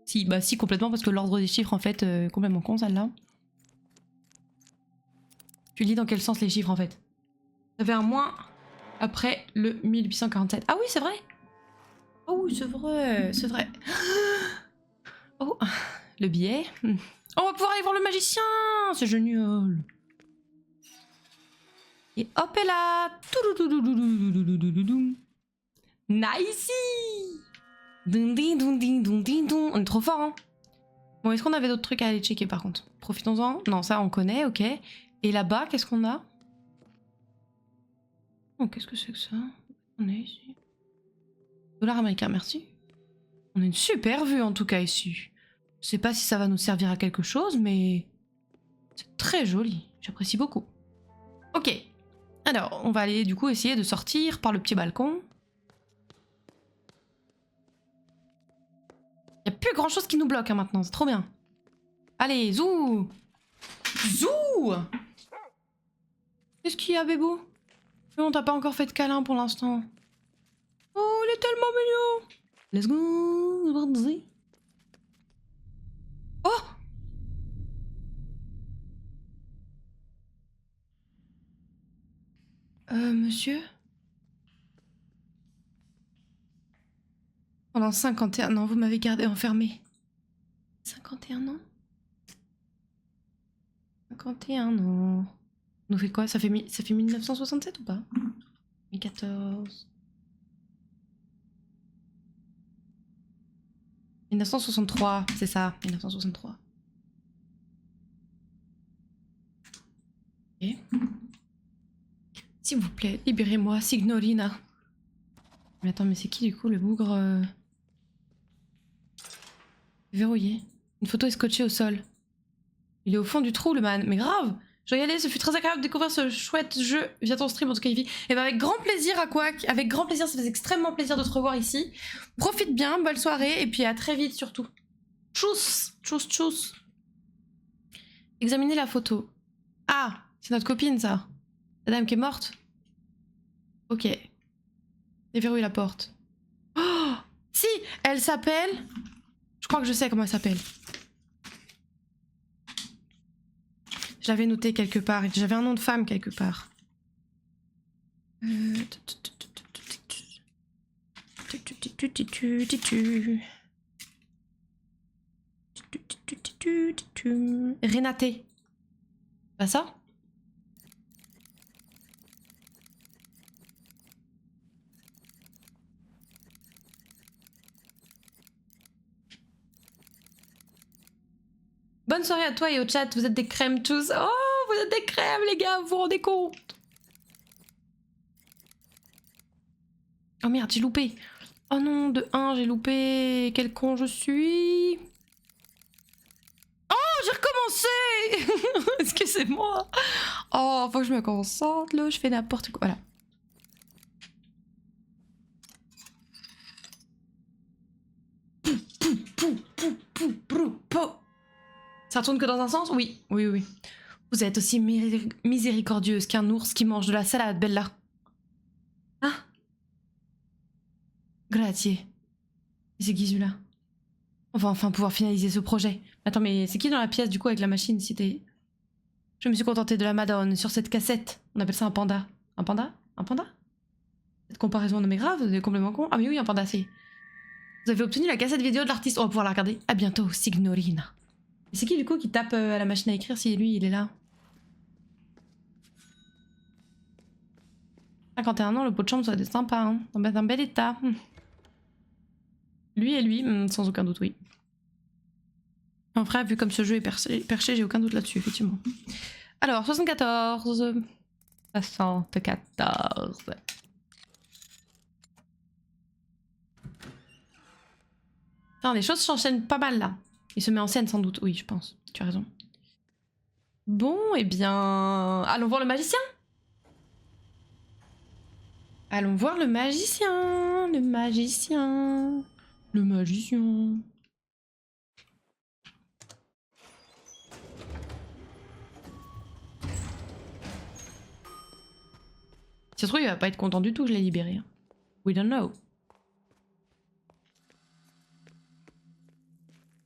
Si, bah si, complètement, parce que l'ordre des chiffres, en fait, complètement con, celle-là. Tu lis dans quel sens les chiffres, en fait? Ça fait un moins après le 1847. Ah oui, c'est vrai! Oh oui, c'est vrai, c'est vrai. Oh, le billet. On va pouvoir aller voir le magicien! C'est génial! Et hop, et là! Nice! On est trop fort, hein? Bon, est-ce qu'on avait d'autres trucs à aller checker, par contre? Profitons-en. Non, ça, on connaît, ok. Et là-bas, qu'est-ce qu'on a? Oh, qu'est-ce que c'est que ça? On est ici. Dollar américain, merci. On a une super vue, en tout cas, ici. Je sais pas si ça va nous servir à quelque chose, mais... c'est très joli. J'apprécie beaucoup. Ok. Alors, on va aller, du coup, essayer de sortir par le petit balcon. Y a plus grand-chose qui nous bloque, hein, maintenant. C'est trop bien. Allez, zou! Zou! Qu'est-ce qu'il y a, bébou? Non, t'as pas encore fait de câlin pour l'instant. Oh, il est tellement mignon! Let's go! Vas-y. Oh! Monsieur? Pendant 51 ans, vous m'avez gardé enfermé. 51 ans? 51 ans. Nous fait quoi? Ça fait 1967 ou pas? 2014. 1963, c'est ça, 1963. Ok. S'il vous plaît, libérez-moi, Signorina. Mais attends, mais c'est qui du coup le bougre verrouillé? Une photo est scotchée au sol. Il est au fond du trou, le man. Mais grave! Je dois y aller, ce fut très agréable de découvrir ce chouette jeu via ton stream en tout cas, Ivy. Et bah avec grand plaisir, Aquac. Avec grand plaisir, ça fait extrêmement plaisir de te revoir ici. Profite bien, bonne soirée, et puis à très vite surtout. Tchuss! Tchuss, tchuss! Examinez la photo. Ah! C'est notre copine, ça. La dame qui est morte? Ok. Déverrouille la porte. Oh! Si! Elle s'appelle... Je crois que je sais comment elle s'appelle. Je l'avais noté quelque part. J'avais un nom de femme quelque part. Renate. Pas ça? Bonne soirée à toi et au chat, vous êtes des crèmes tous. Oh, vous êtes des crèmes les gars, vous vous rendez compte? Oh merde, j'ai loupé. Oh non, de 1, j'ai loupé. Quel con je suis. Oh, j'ai recommencé. Excusez-moi. Oh, faut que je me concentre là, je fais n'importe quoi. Voilà. Ça tourne que dans un sens? Oui, oui, oui. Vous êtes aussi miséricordieuse qu'un ours qui mange de la salade, Bella. Ah, grazie. C'est qui celui-là? On va enfin pouvoir finaliser ce projet. Attends, mais c'est qui dans la pièce du coup avec la machine? C'était... Je me suis contentée de la Madone sur cette cassette. On appelle ça un panda. Un panda? Un panda? Cette comparaison nommée grave, c'est complètement con. Ah mais oui, un panda, c'est... Vous avez obtenu la cassette vidéo de l'artiste. On va pouvoir la regarder. À bientôt, Signorina. Et c'est qui du coup qui tape à la machine à écrire si lui il est là? 51 ans, le pot de chambre, ça doit être sympa, hein. Dans un bel état. Lui et lui, sans aucun doute, oui. En vrai, vu comme ce jeu est perché, j'ai aucun doute là-dessus, effectivement. Alors, 74. 74. Putain, les choses s'enchaînent pas mal là. Il se met en scène sans doute, oui, je pense. Tu as raison. Bon, eh bien... Allons voir le magicien. Allons voir le magicien. Le magicien. Le magicien. Si ça se trouve, il va pas être content du tout que je l'ai libéré. Hein. We don't know.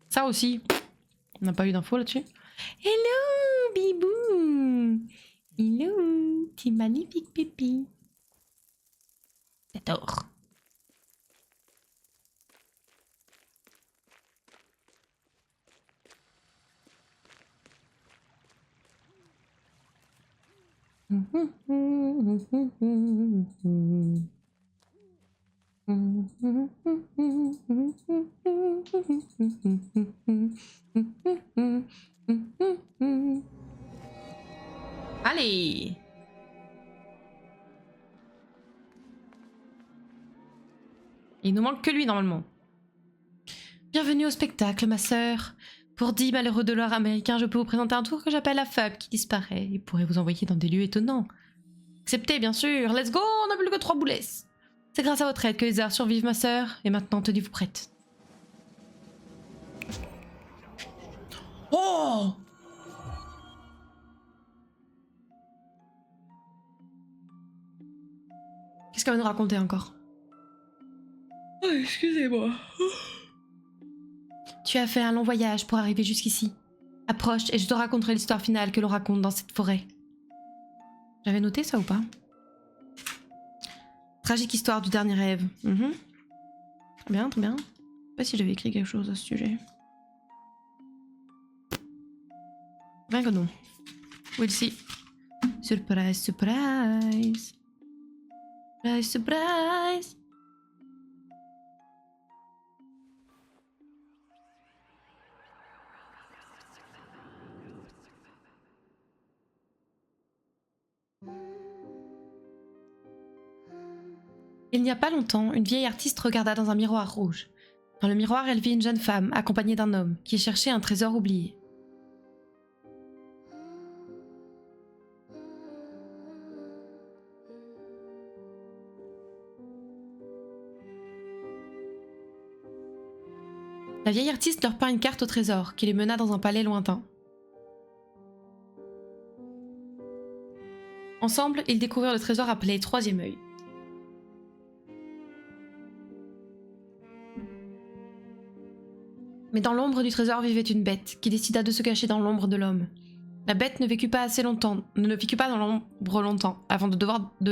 Ça aussi, on n'a pas eu d'infos là-dessus. Hello, bibou. Hello, petit magnifique pipi. J'adore. Allez. Il nous manque que lui normalement. Bienvenue au spectacle, ma sœur. Pour 10 malheureux dollars américains, je peux vous présenter un tour que j'appelle la fable qui disparaît et pourrait vous envoyer dans des lieux étonnants. Acceptez, bien sûr. Let's go, on n'a plus que 3 boulets. C'est grâce à votre aide que les arts survivent, ma sœur. Et maintenant, tenez-vous prête. Oh! Qu'est-ce qu'elle va nous raconter encore? Oh, excusez-moi. Tu as fait un long voyage pour arriver jusqu'ici. Approche et je te raconterai l'histoire finale que l'on raconte dans cette forêt. J'avais noté ça ou pas? Tragique histoire du dernier rêve. Très bien, très bien. Je sais pas si j'avais écrit quelque chose à ce sujet. Rien que non. We'll see. Surprise, surprise. Surprise, surprise. Il n'y a pas longtemps, une vieille artiste regarda dans un miroir rouge. Dans le miroir, elle vit une jeune femme accompagnée d'un homme qui cherchait un trésor oublié. La vieille artiste leur peint une carte au trésor qui les mena dans un palais lointain. Ensemble, ils découvrirent le trésor appelé Troisième œil. Mais dans l'ombre du trésor vivait une bête qui décida de se cacher dans l'ombre de l'homme. La bête ne vécut pas assez longtemps, ne vécut pas dans l'ombre longtemps, avant de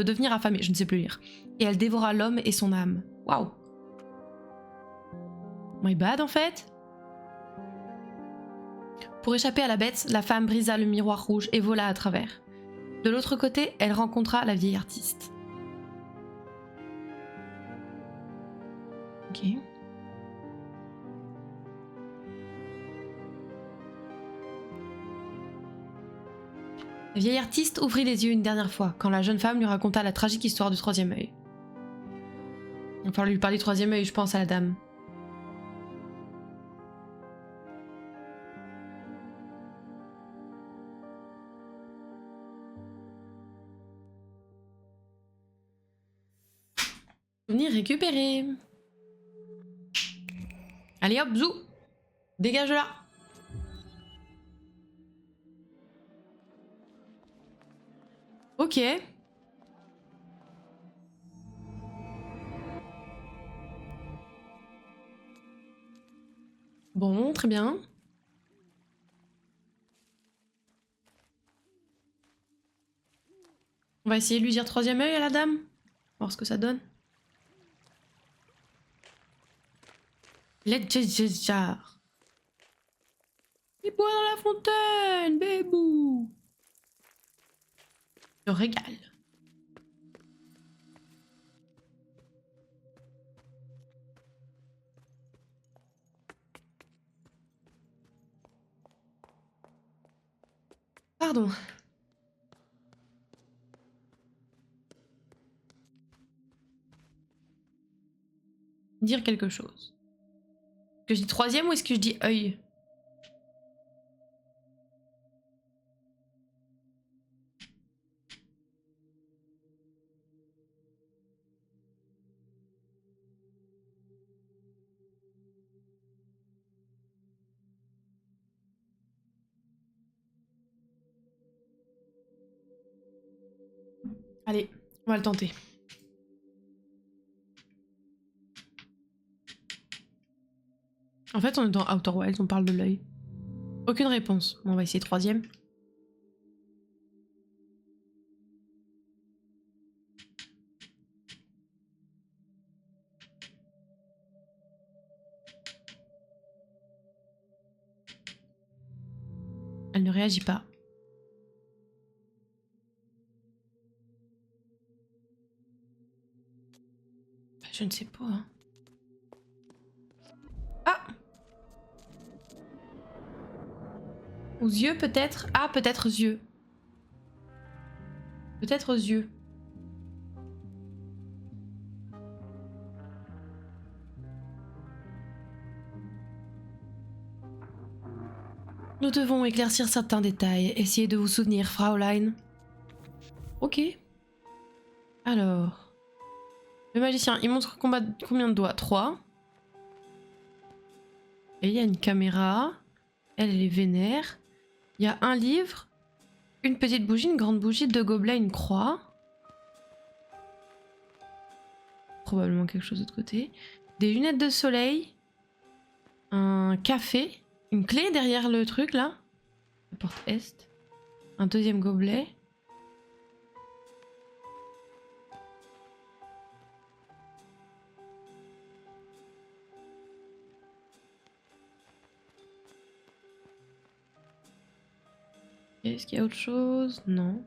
devenir affamée, je ne sais plus lire. Et elle dévora l'homme et son âme. Waouh. My bad en fait. Pour échapper à la bête, la femme brisa le miroir rouge et vola à travers. De l'autre côté, elle rencontra la vieille artiste. Ok. La vieille artiste ouvrit les yeux une dernière fois quand la jeune femme lui raconta la tragique histoire du troisième œil. Il va falloir lui parler du troisième œil, je pense, à la dame. Souvenir récupéré. Allez hop, zou. Dégage de là. Ok. Bon, très bien. On va essayer de lui dire troisième œil à la dame. Voir ce que ça donne. Let's jar. Il boit dans la fontaine, bébou. Je régale. Pardon. Dire quelque chose. Est-ce que je dis troisième ou est-ce que je dis œil? Allez, on va le tenter. En fait, on est dans Outer Wilds, on parle de l'œil. Aucune réponse. Bon, on va essayer troisième. Elle ne réagit pas. Je ne sais pas. Hein. Ah! Aux yeux peut-être? Ah, peut-être aux yeux. Peut-être aux yeux. Nous devons éclaircir certains détails. Essayez de vous souvenir, Fraulein. Ok. Alors... Le magicien, il montre combien de doigts? 3. Et il y a une caméra. Elle est vénère. Il y a un livre, une petite bougie, une grande bougie, 2 gobelets, une croix. Probablement quelque chose de l'autre côté. Des lunettes de soleil. Un café. Une clé derrière le truc là. La porte est. Un deuxième gobelet. Est-ce qu'il y a autre chose? Non.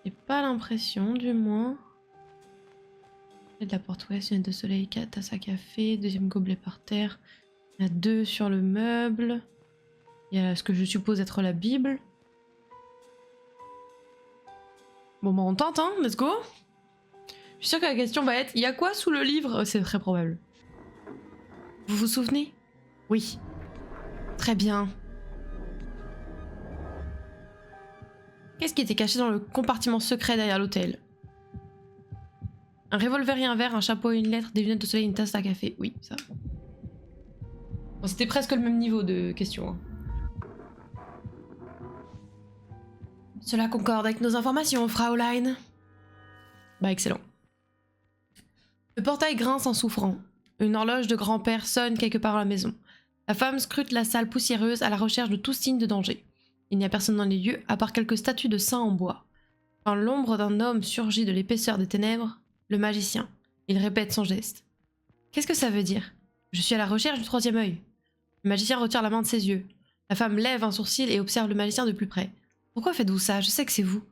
J'ai pas l'impression, du moins. Il y a de la porte ouest, une lunette de soleil, 4 tasses à café, deuxième gobelet par terre. Il y en a 2 sur le meuble. Il y a ce que je suppose être la Bible. Bon, bah on tente, hein, let's go. Je suis sûre que la question va être, il y a quoi sous le livre? C'est très probable. Vous vous souvenez? Oui. Très bien. Qu'est-ce qui était caché dans le compartiment secret derrière l'hôtel? Un revolver et un verre, un chapeau et une lettre, des lunettes de soleil, une tasse à café. Oui, ça. Bon, c'était presque le même niveau de question. Hein. Cela concorde avec nos informations, Fraulein. Bah, excellent. Le portail grince en souffrant. Une horloge de grand-père sonne quelque part à la maison. La femme scrute la salle poussiéreuse à la recherche de tout signe de danger. Il n'y a personne dans les lieux, à part quelques statues de saints en bois. Quand l'ombre d'un homme surgit de l'épaisseur des ténèbres, le magicien. Il répète son geste. Qu'est-ce que ça veut dire? Je suis à la recherche du troisième œil. Le magicien retire la main de ses yeux. La femme lève un sourcil et observe le magicien de plus près. Pourquoi faites-vous ça? Je sais que c'est vous.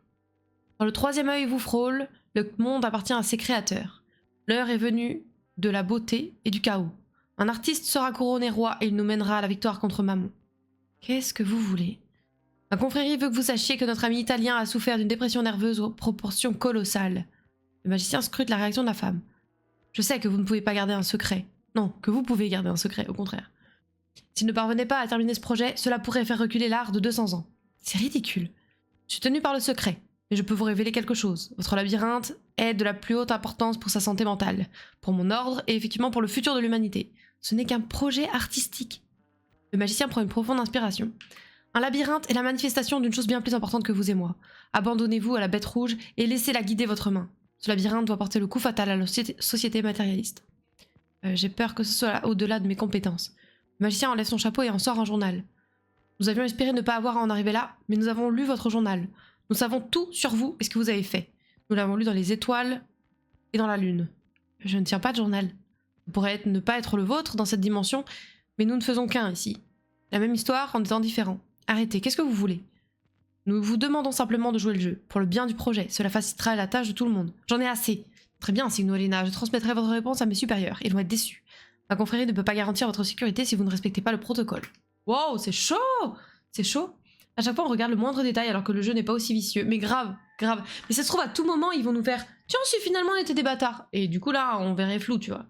Quand le troisième œil vous frôle, le monde appartient à ses créateurs. L'heure est venue de la beauté et du chaos. Un artiste sera couronné roi et il nous mènera à la victoire contre Mammon. Qu'est-ce que vous voulez? Ma confrérie veut que vous sachiez que notre ami italien a souffert d'une dépression nerveuse aux proportions colossales. Le magicien scrute la réaction de la femme. Je sais que vous ne pouvez pas garder un secret. Non, que vous pouvez garder un secret, au contraire. S'il ne parvenait pas à terminer ce projet, cela pourrait faire reculer l'art de 200 ans. C'est ridicule. Je suis tenu par le secret, mais je peux vous révéler quelque chose. Votre labyrinthe est de la plus haute importance pour sa santé mentale, pour mon ordre et effectivement pour le futur de l'humanité. Ce n'est qu'un projet artistique. Le magicien prend une profonde inspiration. Un labyrinthe est la manifestation d'une chose bien plus importante que vous et moi. Abandonnez-vous à la bête rouge et laissez-la guider votre main. Ce labyrinthe doit porter le coup fatal à la société matérialiste. J'ai peur que ce soit au-delà de mes compétences. Le magicien enlève son chapeau et en sort un journal. Nous avions espéré ne pas avoir à en arriver là, mais nous avons lu votre journal. Nous savons tout sur vous et ce que vous avez fait. Nous l'avons lu dans les étoiles et dans la lune. Je ne tiens pas de journal. Ça pourrait ne pas être le vôtre dans cette dimension, mais nous ne faisons qu'un ici. La même histoire en étant différent. Arrêtez, qu'est-ce que vous voulez? Nous vous demandons simplement de jouer le jeu, pour le bien du projet. Cela facilitera la tâche de tout le monde. J'en ai assez. Très bien, Signorina, je transmettrai votre réponse à mes supérieurs. Ils vont être déçus. Ma confrérie ne peut pas garantir votre sécurité si vous ne respectez pas le protocole. Wow, c'est chaud! C'est chaud. À chaque fois, on regarde le moindre détail alors que le jeu n'est pas aussi vicieux. Mais grave, grave. Mais ça se trouve, à tout moment, ils vont nous faire « Tiens, si finalement on était des bâtards !» Et du coup, là, on verrait flou, tu vois.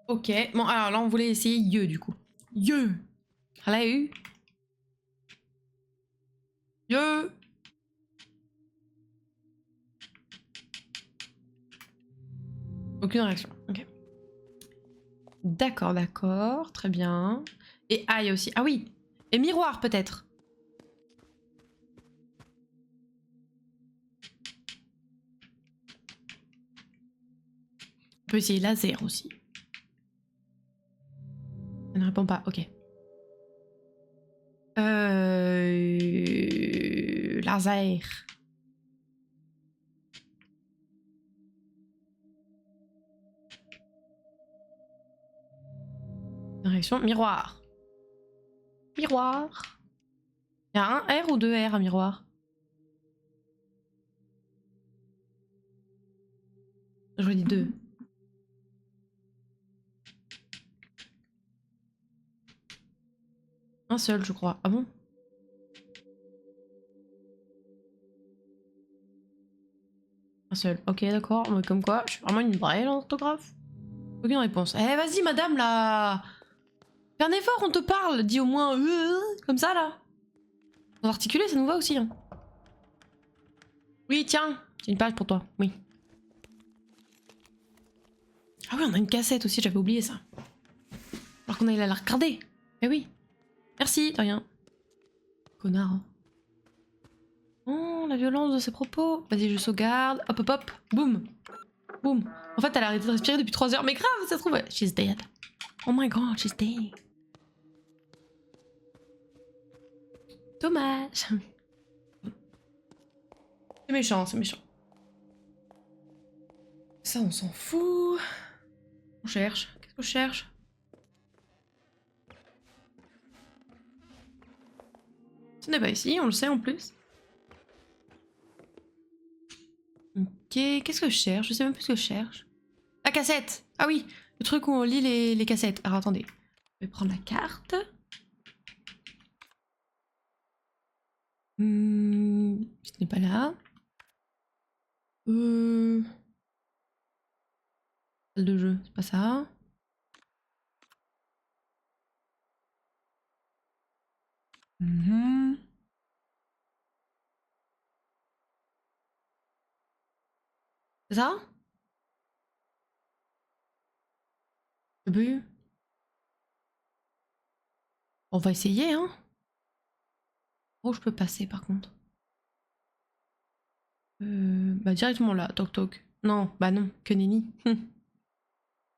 Ok, bon, alors là, on voulait essayer Ye, du coup. Ye! Hello? Ye! Aucune réaction, ok. D'accord, d'accord, très bien. Et aïe aussi, ah oui! Et miroir, peut-être? On peut essayer laser aussi. Elle ne répond pas, ok. Laser. Direction miroir. Miroir. Il y a un R ou deux R à miroir? Je dis deux. Un seul, je crois. Ah bon? Un seul. Ok, d'accord. Mais comme quoi, je suis vraiment une brêle en orthographe. Aucune réponse. Eh, vas-y, madame, là. Fais un effort, on te parle. Dis au moins comme ça, là. En articulé, ça nous va aussi. Hein. Oui, tiens. C'est une page pour toi. Oui. Ah oui, on a une cassette aussi, j'avais oublié ça. Alors qu'on allait la regarder. Eh oui. Merci, de rien. Connard. Hein. Oh, la violence de ses propos. Vas-y, je sauvegarde. Hop, hop, hop. Boum. Boum. En fait, elle a arrêté de respirer depuis 3 heures. Mais grave, ça se trouve. She's dead. Oh my god, she's dead. Dommage. C'est méchant, c'est méchant. Ça, on s'en fout. On cherche. Qu'est-ce qu'on cherche? Ce n'est pas ici, on le sait en plus. Ok, qu'est-ce que je cherche? Je sais même plus ce que je cherche. La cassette! Ah oui, le truc où on lit les cassettes. Alors attendez, je vais prendre la carte. Ce n'est pas là. Salle de jeu, c'est pas ça. C'est ça? On va essayer, hein. Oh, je peux passer par contre. Bah directement là, toc toc. Non, bah non, que nenni.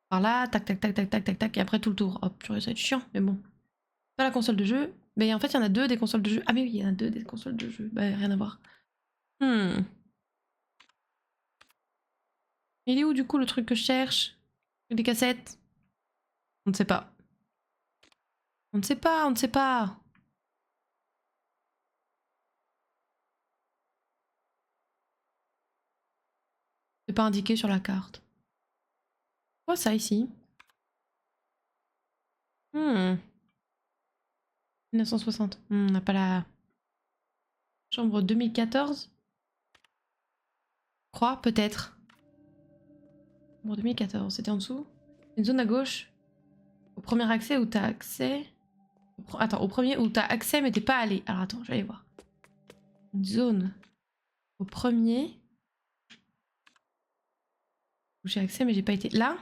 Par là, tac tac tac tac tac tac tac, et après tout le tour. Hop, ça va être chiant, mais bon. Pas la console de jeu. Mais en fait, il y en a deux des consoles de jeu. Ah mais oui, il y en a deux des consoles de jeu. Bah rien à voir. Il est où du coup le truc que je cherche? Les cassettes? On ne sait pas. On ne sait pas, on ne sait pas. C'est pas indiqué sur la carte. Quoi ça ici? 1960. On n'a pas la... Chambre 2014? Je crois, peut-être. Chambre 2014, c'était en dessous. Une zone à gauche. Au premier accès où t'as accès. Attends, au premier où t'as accès mais t'es pas allé. Alors attends, je vais aller voir. Une zone. Au premier. Où j'ai accès mais j'ai pas été. Là?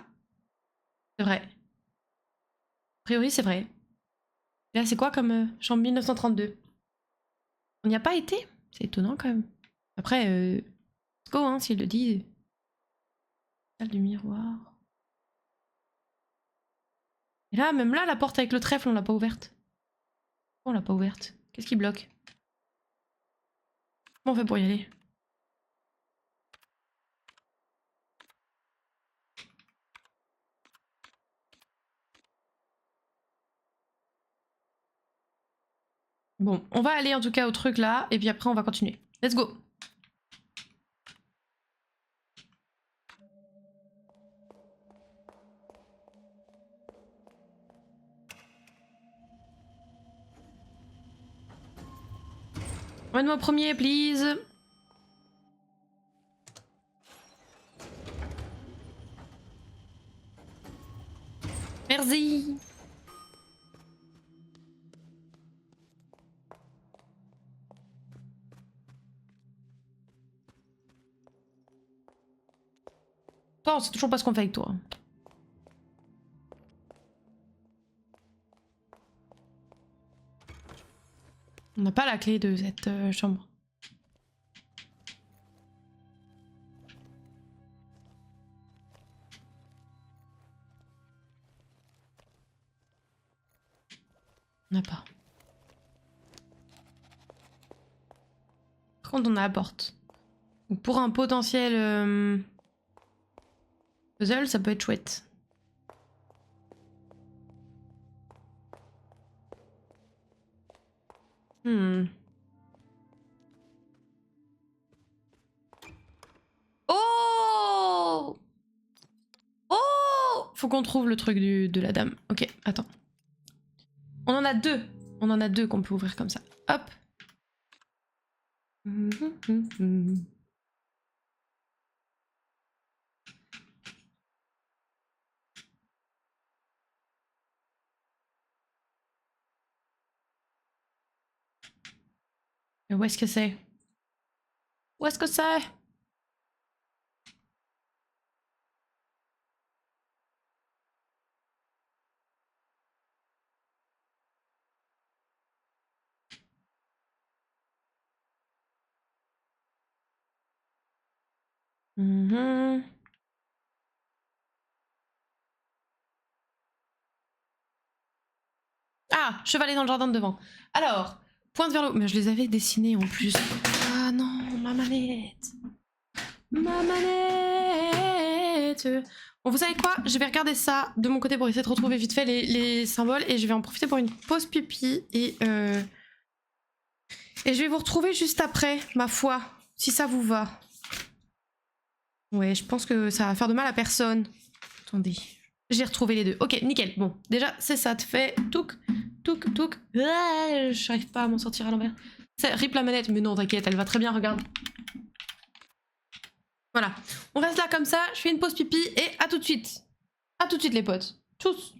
C'est vrai. A priori, c'est vrai. Là, c'est quoi comme chambre 1932? On n'y a pas été? C'est étonnant quand même. Après, let's go, hein, s'il le dit. Salle du miroir. Et là, même là, la porte avec le trèfle, on l'a pas ouverte. Pourquoi on l'a pas ouverte? Qu'est-ce qui bloque? Comment on fait pour y aller? Bon, on va aller en tout cas au truc là, et puis après on va continuer. Let's go! Emmène-moi au premier, please! Merci! Toi, on sait toujours pas ce qu'on fait avec toi. On n'a pas la clé de cette chambre. On n'a pas. Par contre, on a la porte. Donc pour un potentiel puzzle, ça peut être chouette. Oh! Oh! Faut qu'on trouve le truc de la dame. Ok, attends. On en a deux. On en a deux qu'on peut ouvrir comme ça. Hop. Mais où est-ce que c'est? Où est-ce que c'est? Ah, chevalet dans le jardin de devant. Alors, pointe vers le haut. Mais je les avais dessinés en plus. Ah non, ma manette. Ma manette. Bon, vous savez quoi? Je vais regarder ça de mon côté pour essayer de retrouver vite fait les symboles. Et je vais en profiter pour une pause pipi. Et je vais vous retrouver juste après, ma foi. Si ça vous va. Ouais, je pense que ça va faire de mal à personne. Attendez. J'ai retrouvé les deux. Ok, nickel. Bon, déjà, c'est ça. Te fait touk, touk, touk. Ah, j'arrive pas à m'en sortir à l'envers. Rip la manette. Mais non, t'inquiète, elle va très bien, regarde. Voilà. On reste là comme ça. Je fais une pause pipi et à tout de suite. À tout de suite, les potes. Tchuss.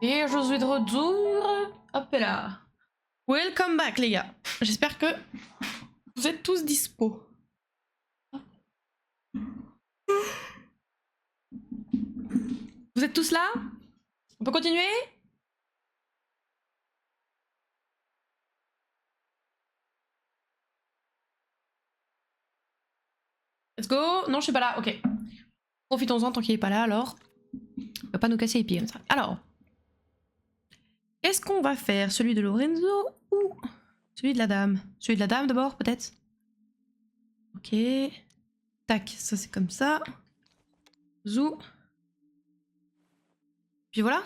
Et je suis de retour. Hop là. Welcome back les gars. J'espère que vous êtes tous dispo. Vous êtes tous là? On peut continuer? Let's go. Non, je suis pas là. Ok. Profitons-en tant qu'il est pas là alors. Il va pas nous casser les pieds comme ça. Alors. Est-ce qu'on va faire celui de Lorenzo ou celui de la dame? Celui de la dame d'abord peut-être? Ok. Tac, ça c'est comme ça. Zou. Puis voilà.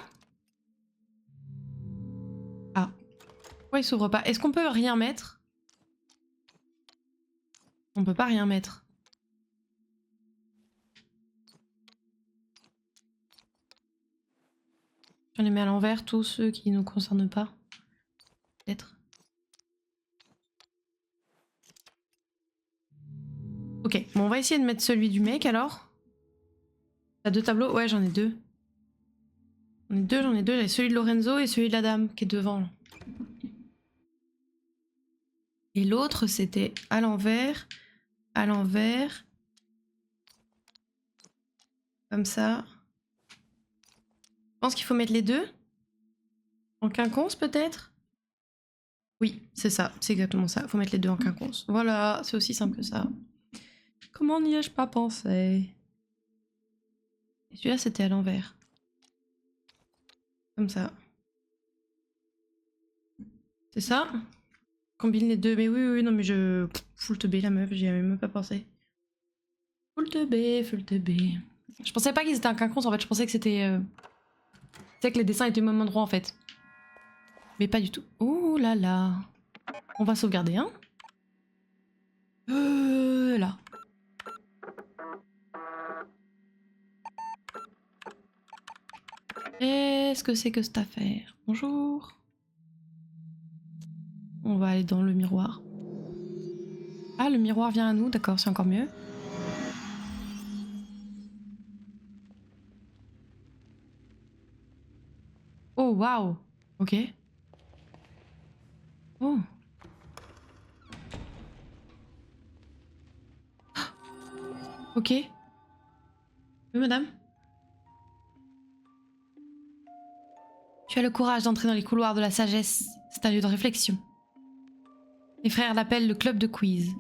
Ah. Pourquoi il s'ouvre pas? Est-ce qu'on peut rien mettre? On peut pas rien mettre. On les met à l'envers, tous ceux qui nous concernent pas. Peut-être. Ok, bon, on va essayer de mettre celui du mec alors. T'as 2 tableaux? Ouais, j'en ai 2. J'en ai deux. J'ai celui de Lorenzo et celui de la dame qui est devant. Là. Et l'autre, c'était à l'envers, à l'envers. Comme ça. Je pense qu'il faut mettre les deux. En quinconce peut-être? Oui, c'est ça, c'est exactement ça. Faut mettre les deux en quinconce. Voilà, c'est aussi simple que ça. Comment n'y ai-je pas pensé? Et celui-là, c'était à l'envers. Comme ça. C'est ça? Combine les deux. Mais oui, non, mais je... Full teubé la meuf, j'y avais même pas pensé. Full teubé, full teubé. Je pensais pas qu'ils étaient en quinconce, en fait. Je pensais que c'était... que les dessins étaient au même endroit, en fait. Mais pas du tout. Oh là là. On va sauvegarder, hein? Là. Qu'est-ce que c'est que cette affaire? Bonjour. On va aller dans le miroir. Ah, le miroir vient à nous, d'accord, c'est encore mieux. Oh, waouh. Ok. Oh. Ok. Oui, madame? Tu as le courage d'entrer dans les couloirs de la sagesse. C'est un lieu de réflexion. Les frères l'appellent le club de quiz.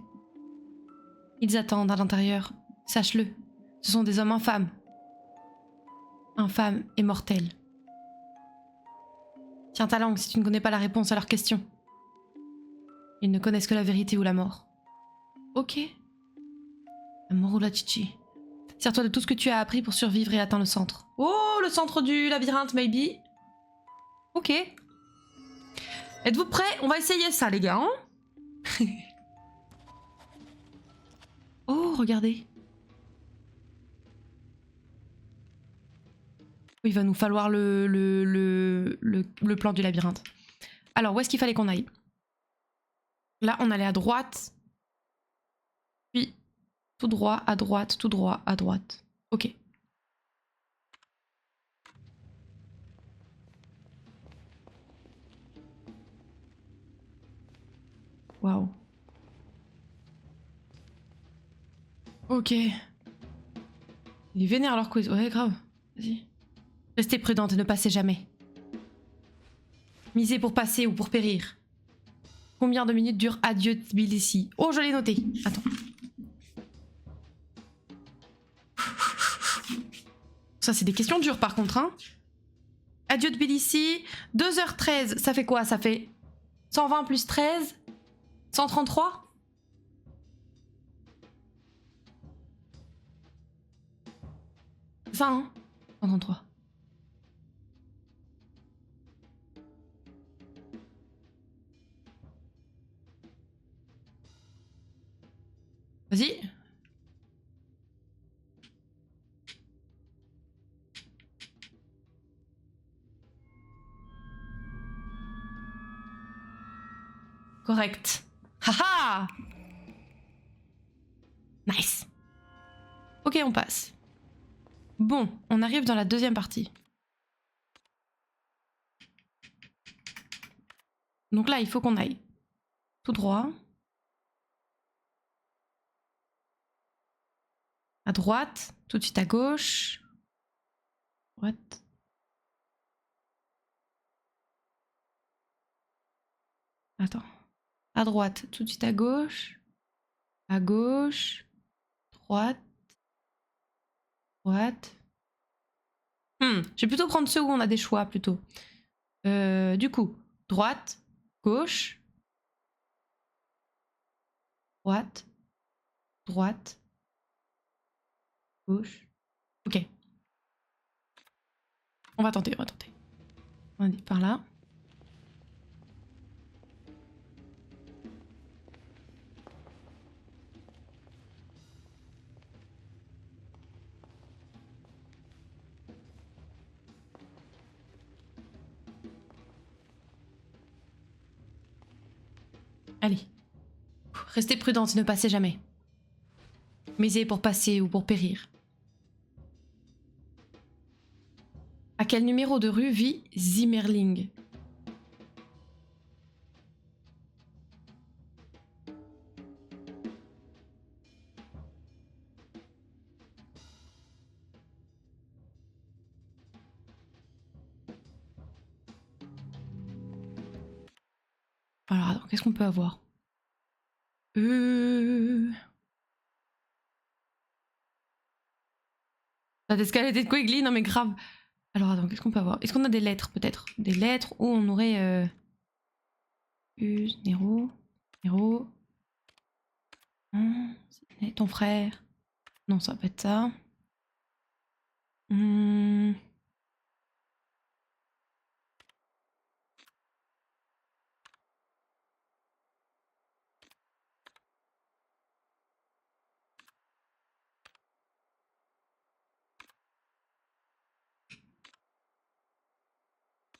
Ils attendent à l'intérieur. Sache-le. Ce sont des hommes infâmes. Infâmes et mortels. Tiens ta langue si tu ne connais pas la réponse à leurs questions. Ils ne connaissent que la vérité ou la mort. Ok. La mort ou la chichi. Sers-toi de tout ce que tu as appris pour survivre et atteindre le centre. Oh, le centre du labyrinthe, maybe. Ok. Êtes-vous prêts? On va essayer ça, les gars. Hein. Oh, regardez. Il va nous falloir le plan du labyrinthe. Alors, où est-ce qu'il fallait qu'on aille? Là, on allait à droite. Puis, tout droit, à droite, tout droit, à droite. Ok. Waouh. Ok. Il est vénère leur quiz. Ouais, grave. Vas-y. Restez prudente et ne passez jamais. Misez pour passer ou pour périr. Combien de minutes dure Adieu Tbilissi? Oh, je l'ai noté. Attends. Ça, c'est des questions dures par contre. Hein. Adieu Tbilissi. 2h13. Ça fait quoi? Ça fait 120 plus 13? 133? C'est ça, hein? 133. Vas-y. Correct. Haha. Nice. Ok, on passe. Bon, on arrive dans la deuxième partie. Donc là, il faut qu'on aille tout droit. À droite, tout de suite à gauche. Droite. Attends. À droite, tout de suite à gauche. À gauche. Droite. Droite. Je vais plutôt prendre ceux où on a des choix plutôt. Du coup, droite, gauche. Droite. Droite. Gauche. Ok. On va tenter, on va tenter. On va dire par là. Allez. Restez prudente, ne passez jamais. Misez pour passer ou pour périr. À quel numéro de rue vit Zimmerling? Alors, attends, qu'est-ce qu'on peut avoir? La escalade de Quigley, non mais grave. Alors attends, qu'est-ce qu'on peut avoir? Est-ce qu'on a des lettres peut-être? Des lettres où on aurait... Nero... Nero... C'est ton frère. Non, ça va pas être ça.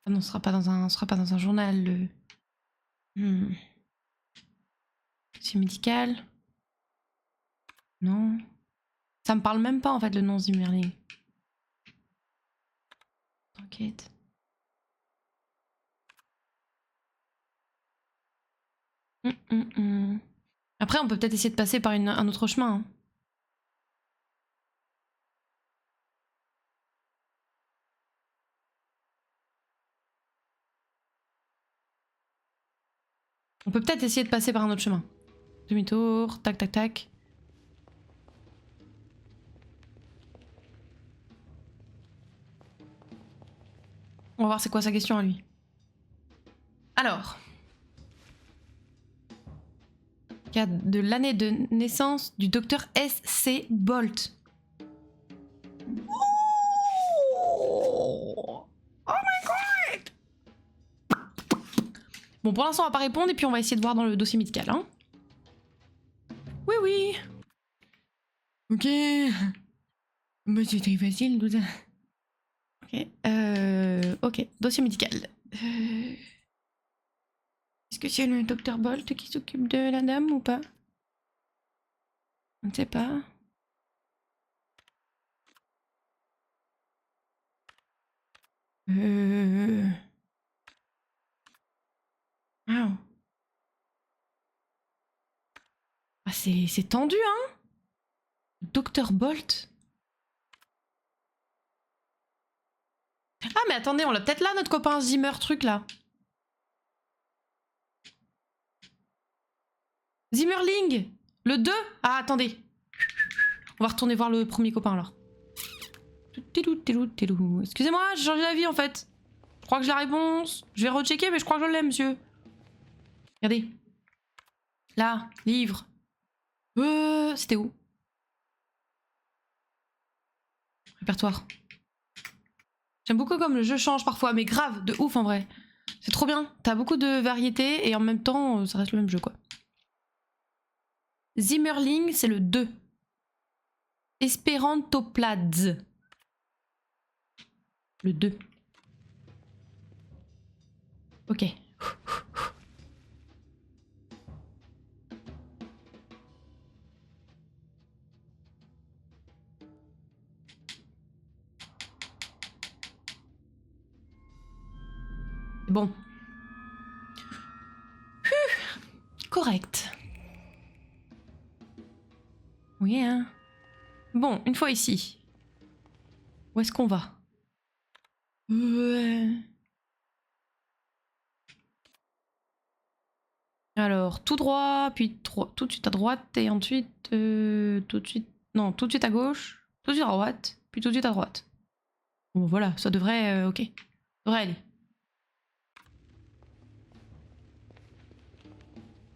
Ah non, ce sera pas dans un journal. C'est médical. Non. Ça me parle même pas en fait le nom Zimmerling. T'inquiète. Après, on peut peut-être essayer de passer par un autre chemin. Hein. On peut peut-être essayer de passer par un autre chemin. Demi-tour, tac tac tac. On va voir c'est quoi sa question à lui. Alors. Cas de l'année de naissance du docteur S.C. Bolt. Oh my god! Bon, pour l'instant, on va pas répondre et puis on va essayer de voir dans le dossier médical. Hein. Oui, oui. Ok. Bah, c'est très facile tout ça. Ok. Ok, dossier médical. Est-ce que c'est le docteur Bolt qui s'occupe de la dame ou pas? On ne sait pas. Wow. Ah, c'est tendu, hein? Docteur Bolt. Ah, mais attendez, on l'a peut-être là, notre copain Zimmer truc, là. Zimmerling. Le 2. Ah, attendez. On va retourner voir le premier copain, alors. Excusez-moi, j'ai changé d'avis, en fait. Je crois que j'ai la réponse. Je vais rechecker, mais je crois que je l'ai, monsieur. Regardez. Là, livre. C'était où? Répertoire. J'aime beaucoup comme le jeu change parfois, mais grave, de ouf en vrai. C'est trop bien. T'as beaucoup de variétés et en même temps, ça reste le même jeu, quoi. Zimmerling, c'est le 2. Esperantoplads. Le 2. Ok. Bon. correct. Oui, hein. Bon, une fois ici. Où est-ce qu'on va? Alors, tout droit, puis tout de suite à droite, et ensuite tout de suite... Non, tout de suite à gauche, tout de suite à droite, puis tout de suite à droite. Bon, voilà, ça devrait... ok. Ça devrait aller.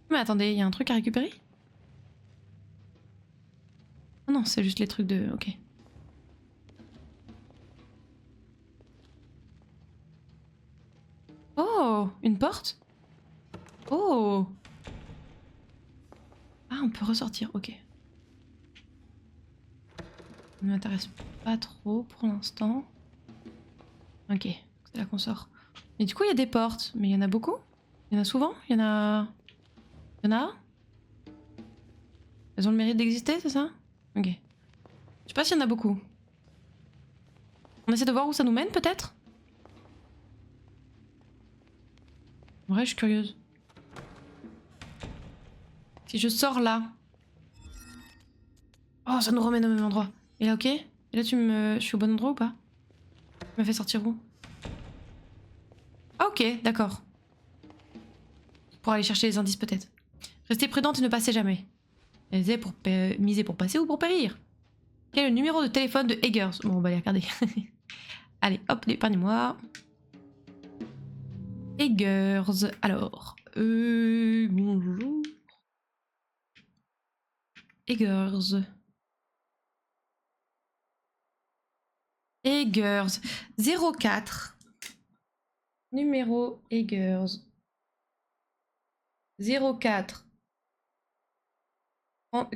Mais attendez, il y a un truc à récupérer? Ah non, c'est juste les trucs de... Ok. Oh, une porte? Oh. Ah, on peut ressortir, ok. Ça ne m'intéresse pas trop pour l'instant. Ok, c'est là qu'on sort. Mais du coup, il y a des portes. Mais il y en a beaucoup? Il y en a souvent? Il y en a... Il y en a? Elles ont le mérite d'exister, c'est ça? Ok. Je sais pas s'il y en a beaucoup. On essaie de voir où ça nous mène, peut-être? En vrai, je suis curieuse. Si je sors là... Oh, ça nous ramène au même endroit. Et là, ok? Et là, je suis au bon endroit ou pas? Tu m'as fait sortir où? Ah, ok, d'accord. Pour aller chercher les indices, peut-être. Restez prudente et ne passez jamais. Miser pour passer ou pour périr. Quel est le numéro de téléphone de Eggers? Bon, on va aller regarder. Allez, hop, épargnez-moi. Eggers. Alors, bonjour. Eggers. Eggers. 04. Numéro Eggers. 04.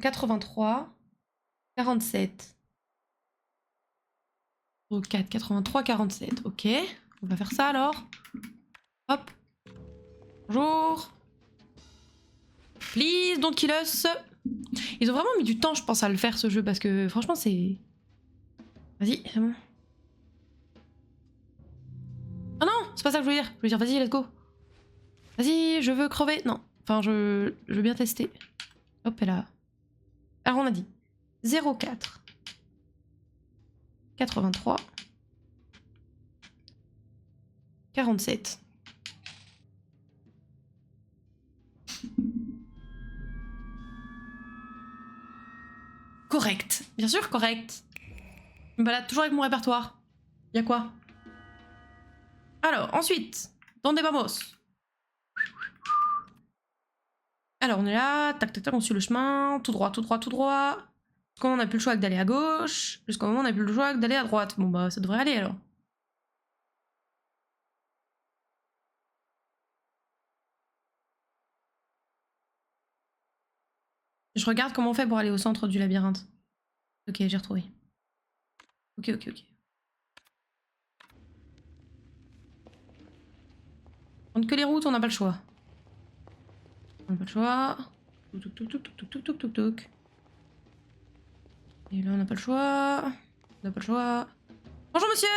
83. 47. 04, 83, 47. Ok. On va faire ça alors. Hop. Bonjour. Please, don't kill us. Ils ont vraiment mis du temps, je pense, à le faire ce jeu parce que franchement, c'est. Vas-y, c'est bon. Ah non, c'est pas ça que je voulais dire. Je voulais dire, vas-y, let's go. Vas-y, je veux crever. Non. Enfin, je veux bien tester. Hop, là. Alors, on a dit 04. 83. 47. Correct. Bien sûr, correct. Je me balade toujours avec mon répertoire. Y'a quoi? Alors, ensuite, donde vamos? Alors, on est là, tac tac tac, on suit le chemin, tout droit, tout droit, tout droit. Quand on n'a plus le choix que d'aller à gauche, jusqu'au moment où on n'a plus le choix que d'aller à droite. Bon bah, ça devrait aller alors. Je regarde comment on fait pour aller au centre du labyrinthe. Ok, j'ai retrouvé. Ok, ok, ok. On que les routes, on n'a pas le choix. On n'a pas le choix. Touk touk touk touk touk touk touk touk. Et là, on n'a pas le choix. On n'a pas le choix. Bonjour monsieur!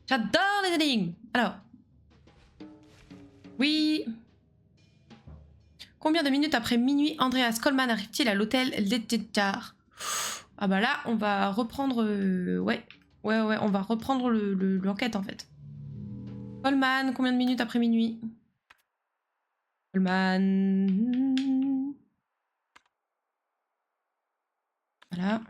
J'adore les énigmes! Alors. Oui. Combien de minutes après minuit Andreas Coleman arrive-t-il à l'hôtel Ledjar? Ah bah là, on va reprendre... Ouais, on va reprendre l'enquête en fait. Coleman, combien de minutes après minuit? Coleman... Voilà.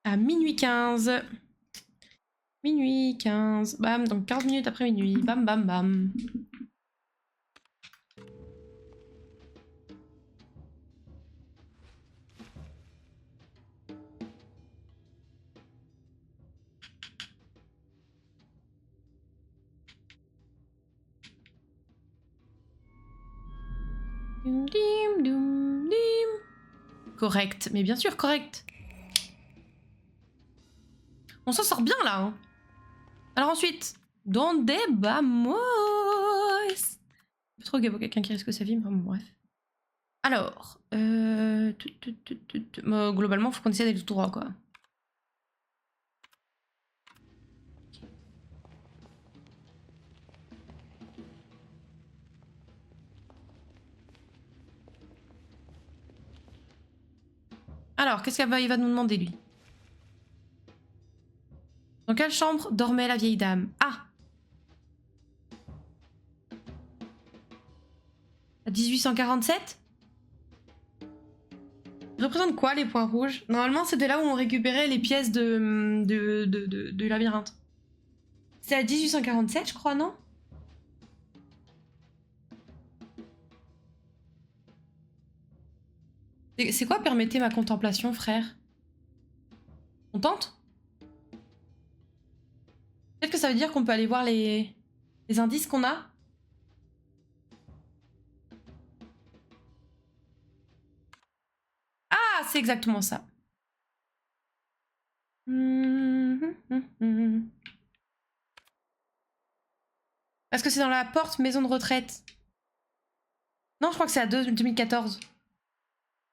À minuit 15. Minuit 15. Bam, donc 15 minutes après minuit. Bam, bam, bam. Dim, dim, dim, dim. Correct, mais bien sûr, correct. On s'en sort bien là. Hein. Alors ensuite, donde vamos? Trop gay pour quelqu'un qui risque sa vie, mais bon, bref. Alors, globalement, faut qu'on essaie d'aller tout droit, quoi. Alors, qu'est-ce qu'il va nous demander, lui? Dans quelle chambre dormait la vieille dame? Ah! À 1847? Représente quoi, les points rouges? Normalement, c'était là où on récupérait les pièces de labyrinthe. C'est à 1847, je crois, non? C'est quoi permettez ma contemplation, frère? On tente? Peut-être que ça veut dire qu'on peut aller voir les indices qu'on a? Ah, c'est exactement ça. Parce que c'est dans la porte maison de retraite. Non, je crois que c'est à 2014.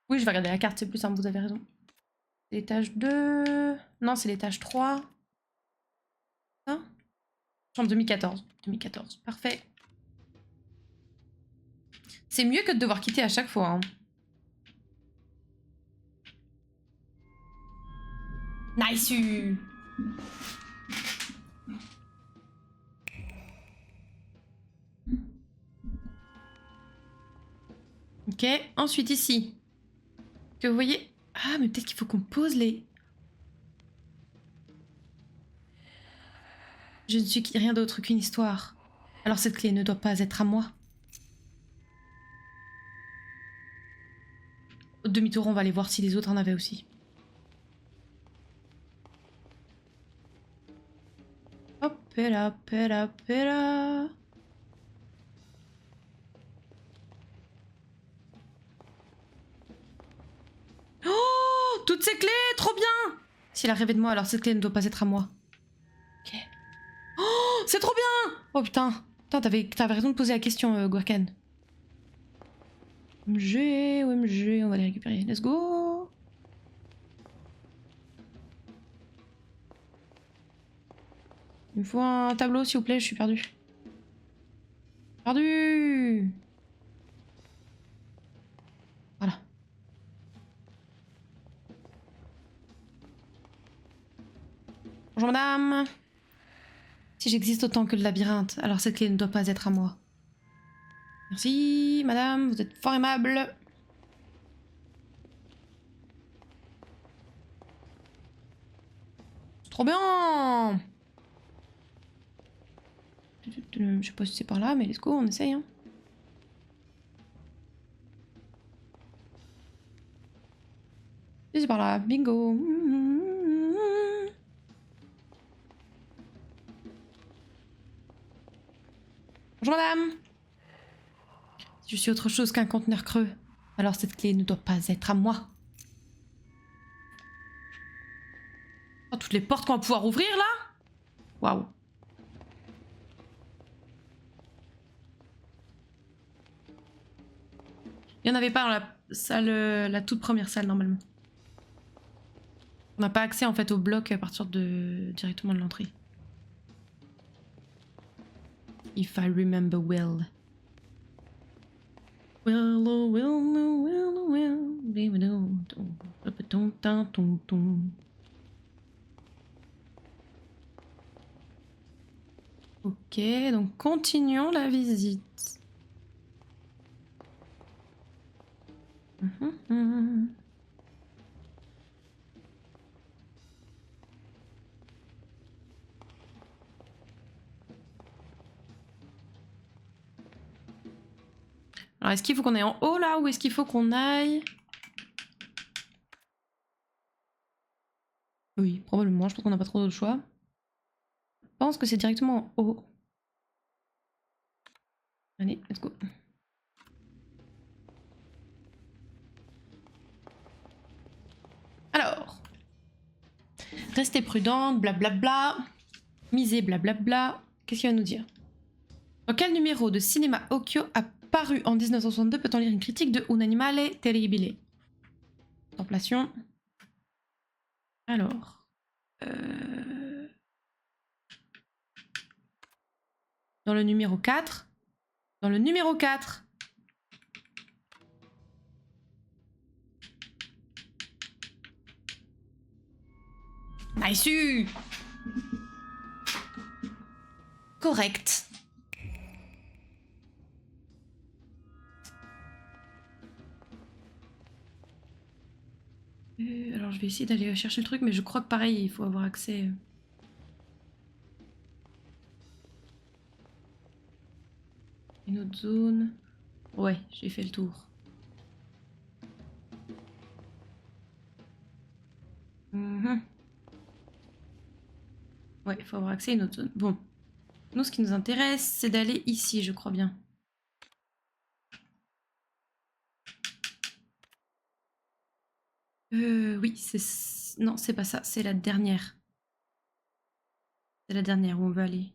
Oui, je vais regarder la carte, c'est plus simple, vous avez raison. L'étage 2... Non, c'est l'étage 3. Hein? Chambre 2014. 2014, parfait. C'est mieux que de devoir quitter à chaque fois. Hein. Nice. Ok, ensuite ici. Que vous voyez... Ah, mais peut-être qu'il faut qu'on pose les... Je ne suis rien d'autre qu'une histoire. Alors cette clé ne doit pas être à moi. Au demi-tour, on va aller voir si les autres en avaient aussi. Hop, là, là, là. Oh, toutes ces clés, trop bien! S'il a rêvé de moi, alors cette clé ne doit pas être à moi. Ok. Oh, c'est trop bien! Oh putain. Putain, t'avais raison de poser la question, Gurkan. OMG, OMG, on va les récupérer. Let's go! Il me faut un tableau, s'il vous plaît, je suis perdu. Perdu! Voilà. Bonjour madame. Si j'existe autant que le labyrinthe, alors cette clé ne doit pas être à moi. Merci, madame, vous êtes fort aimable. Trop bien! Je sais pas si c'est par là, mais let's go, on essaye. Hein. Si c'est par là, bingo! Bonjour madame! Si je suis autre chose qu'un conteneur creux, alors cette clé ne doit pas être à moi. Oh, toutes les portes qu'on va pouvoir ouvrir là? Waouh! Il n'y en avait pas dans la salle, la toute première salle normalement. On n'a pas accès en fait au bloc à partir directement de l'entrée. If I remember well. Well, oh, well, oh, well, oh, well. Ok, donc continuons la visite. Alors, est-ce qu'il faut qu'on aille en haut là ou est-ce qu'il faut qu'on aille... Oui, probablement, je pense qu'on n'a pas trop de choix. Je pense que c'est directement en haut. Allez, let's go. Alors, restez prudente, blablabla. Misez, blablabla. Qu'est-ce qu'il va nous dire? Dans quel numéro de cinéma Okyo a paru en 1962 peut-on lire une critique de Un animale terribile? Contemplation. Alors... Dans le numéro 4. Dans le numéro 4. Nice. Correct. Alors je vais essayer d'aller chercher le truc, mais je crois que pareil, il faut avoir accès. Une autre zone. Ouais, j'ai fait le tour. Ouais, il faut avoir accès à une autre zone. Bon. Nous, ce qui nous intéresse, c'est d'aller ici, je crois bien. Oui, c'est... Non, c'est pas ça, c'est la dernière. C'est la dernière où on veut aller.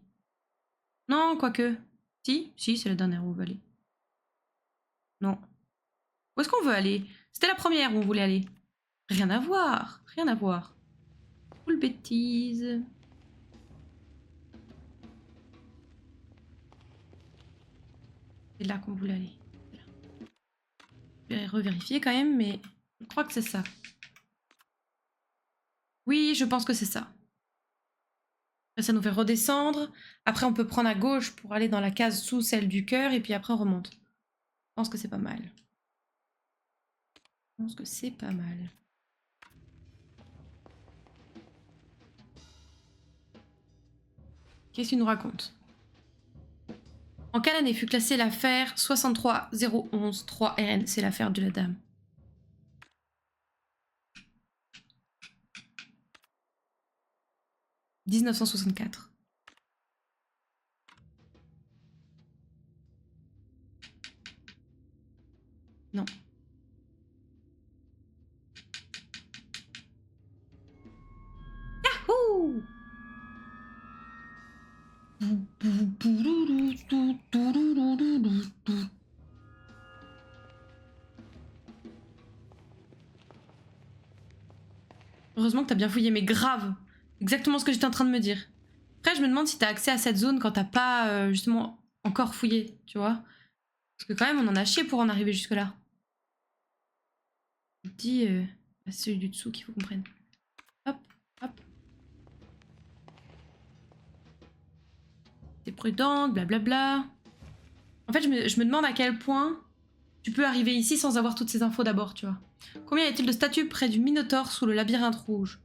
Non, quoique. Si, c'est la dernière où on veut aller. Non. Où est-ce qu'on veut aller? C'était la première où on voulait aller. Rien à voir, rien à voir. Full bêtise. C'est là qu'on voulait aller. Je vais revérifier quand même, mais je crois que c'est ça. Oui, je pense que c'est ça. Après, ça nous fait redescendre. Après, on peut prendre à gauche pour aller dans la case sous celle du cœur, et puis après, on remonte. Je pense que c'est pas mal. Je pense que c'est pas mal. Qu'est-ce que tu nous racontes? En quelle année fut classée l'affaire 63011-3RN? C'est l'affaire de la dame. « 1964. Non. Yahoo! Heureusement que t'as bien fouillé, mais grave. Exactement ce que j'étais en train de me dire. Après, je me demande si t'as accès à cette zone quand t'as pas justement encore fouillé, tu vois. Parce que quand même, on en a chié pour en arriver jusque-là. Je me dis, c'est celui du dessous qu'il faut qu'on prenne. Hop, hop. T'es prudente, blablabla. En fait, je me demande à quel point tu peux arriver ici sans avoir toutes ces infos d'abord, tu vois. Combien y a-t-il de statues près du Minotaure sous le labyrinthe rouge?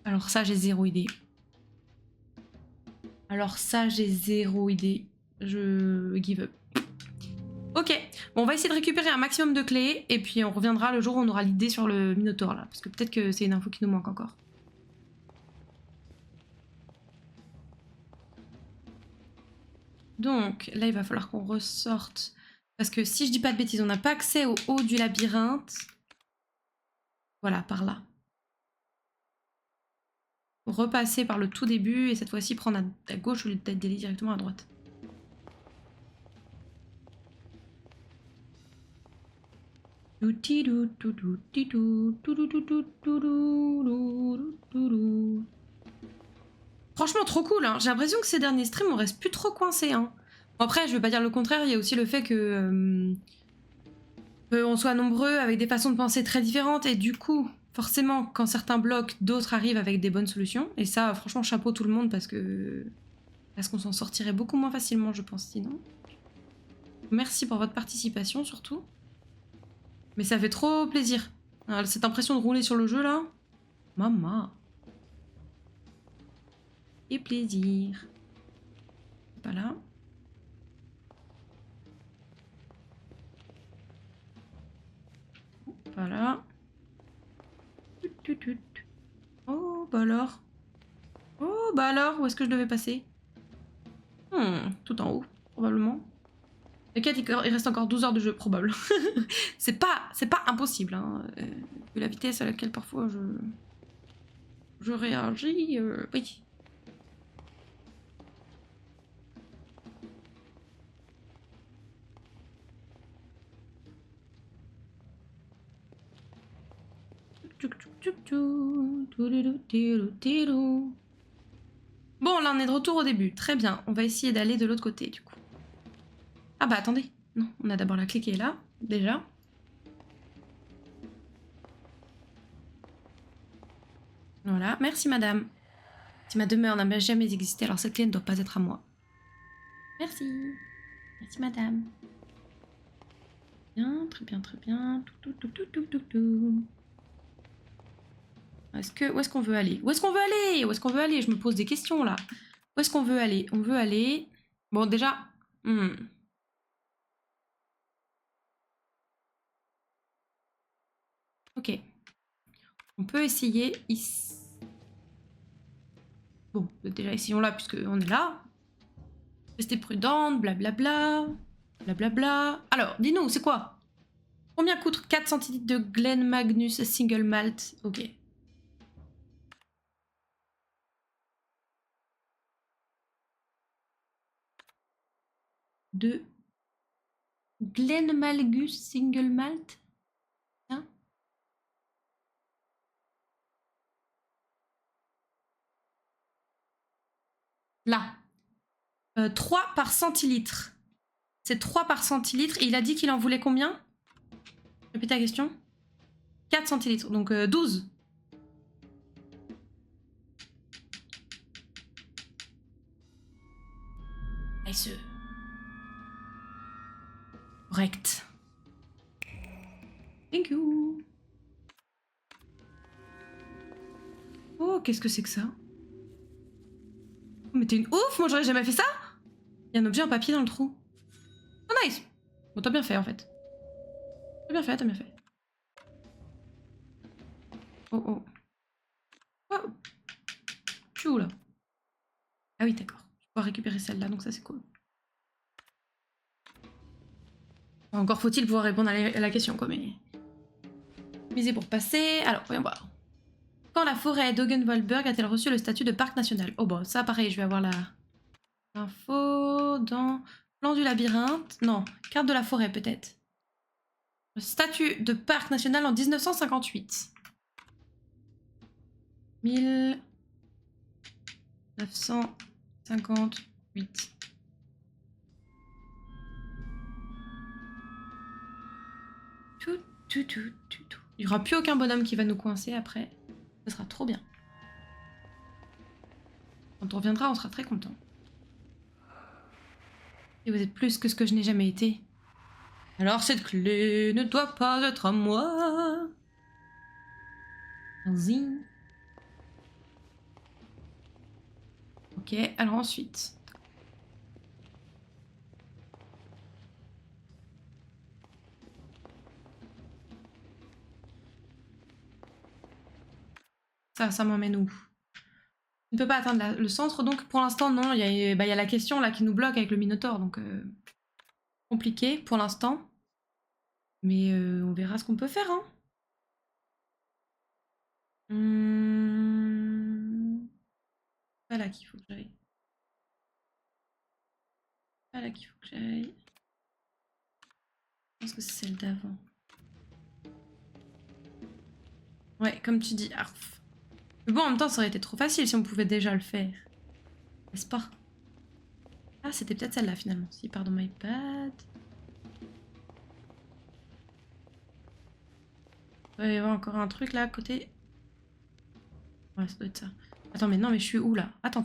Alors ça, j'ai zéro idée. Je give up. Ok, bon, on va essayer de récupérer un maximum de clés et puis on reviendra le jour où on aura l'idée sur le Minotaure là, parce que peut-être que c'est une info qui nous manque encore. Donc là, il va falloir qu'on ressorte, parce que si je dis pas de bêtises, on n'a pas accès au haut du labyrinthe. Voilà, par là. Repasser par le tout début et cette fois-ci prendre à gauche au lieu d'aller directement à droite. Franchement, trop cool, hein. J'ai l'impression que ces derniers streams, on reste plus trop coincés. Hein. Bon, après, je veux pas dire le contraire, il y a aussi le fait que on soit nombreux avec des façons de penser très différentes et du coup, forcément, quand certains bloquent, d'autres arrivent avec des bonnes solutions. Et ça, franchement, chapeau tout le monde parce qu'on s'en sortirait beaucoup moins facilement, je pense, sinon. Merci pour votre participation, surtout. Mais ça fait trop plaisir. Alors, cette impression de rouler sur le jeu, là. Maman. Et plaisir. Pas là. Voilà. Oh, bah alors. Oh, bah alors, où est-ce que je devais passer? Tout en haut, probablement. T'inquiète, il reste encore 12 heures de jeu, probable. c'est pas impossible, hein. Vu la vitesse à laquelle parfois je réagis, oui. Bon, là on est de retour au début. Très bien, on va essayer d'aller de l'autre côté du coup. Ah bah attendez, non, on a d'abord la clé qui est là, déjà. Voilà, merci madame. Si ma demeure n'a jamais existé, alors cette clé ne doit pas être à moi. Merci. Merci madame. Bien, très bien, très bien. Où est-ce qu'on veut aller? Où est-ce qu'on veut aller? Où est-ce qu'on veut aller? Je me pose des questions là. Où est-ce qu'on veut aller? On veut aller... Bon, déjà... Ok. On peut essayer ici. Bon, déjà essayons là puisque on est là. Restez prudente, blablabla. Blablabla. Alors, dis-nous, c'est quoi? Combien coûte 4 centilitres de Glen Magnus Single Malt? Ok. De Glen Magnus Single Malt? Hein? Là. 3 par centilitre. C'est 3 par centilitre. Et il a dit qu'il en voulait combien? Répétez la question. 4 centilitres. Donc 12. Nice. Correct. Thank you. Oh, qu'est-ce que c'est que ça? Mais t'es une ouf, moi j'aurais jamais fait ça. Il y a un objet en papier dans le trou. Oh nice. Bon, t'as bien fait en fait. T'as bien fait, t'as bien fait. Oh oh. Oh. Je suis où là? Ah oui, d'accord. Je vais pouvoir récupérer celle-là, donc ça c'est cool. Encore faut-il pouvoir répondre à la question, quoi, mais... Miser pour passer... Alors, voyons voir. Quand la forêt d'Ogenwaldberg a-t-elle reçu le statut de parc national? Oh bon, ça pareil, je vais avoir la... Info dans... Plan du labyrinthe. Non, carte de la forêt peut-être. Le statut de parc national en 1958. 1958. Tout. Il n'y aura plus aucun bonhomme qui va nous coincer après. Ce sera trop bien. Quand on reviendra, on sera très content. Et vous êtes plus que ce que je n'ai jamais été. Alors cette clé ne doit pas être à moi. Zing. Ok, alors ensuite. Ça m'emmène où? On ne peut pas atteindre le centre, donc pour l'instant non. Il y a la question là qui nous bloque avec le Minotaure, donc compliqué pour l'instant. Mais on verra ce qu'on peut faire. Hein. Pas là qu'il faut que j'aille. Pas là qu'il faut que j'aille. Je pense que c'est celle d'avant. Ouais, comme tu dis, arf. Mais bon, en même temps, ça aurait été trop facile si on pouvait déjà le faire. N'est-ce pas? Ah, c'était peut-être celle-là finalement. Si, pardon, my bad. Il va y avoir encore un truc là à côté. Ouais, ça doit être ça. Attends, mais non, mais je suis où là? Attends.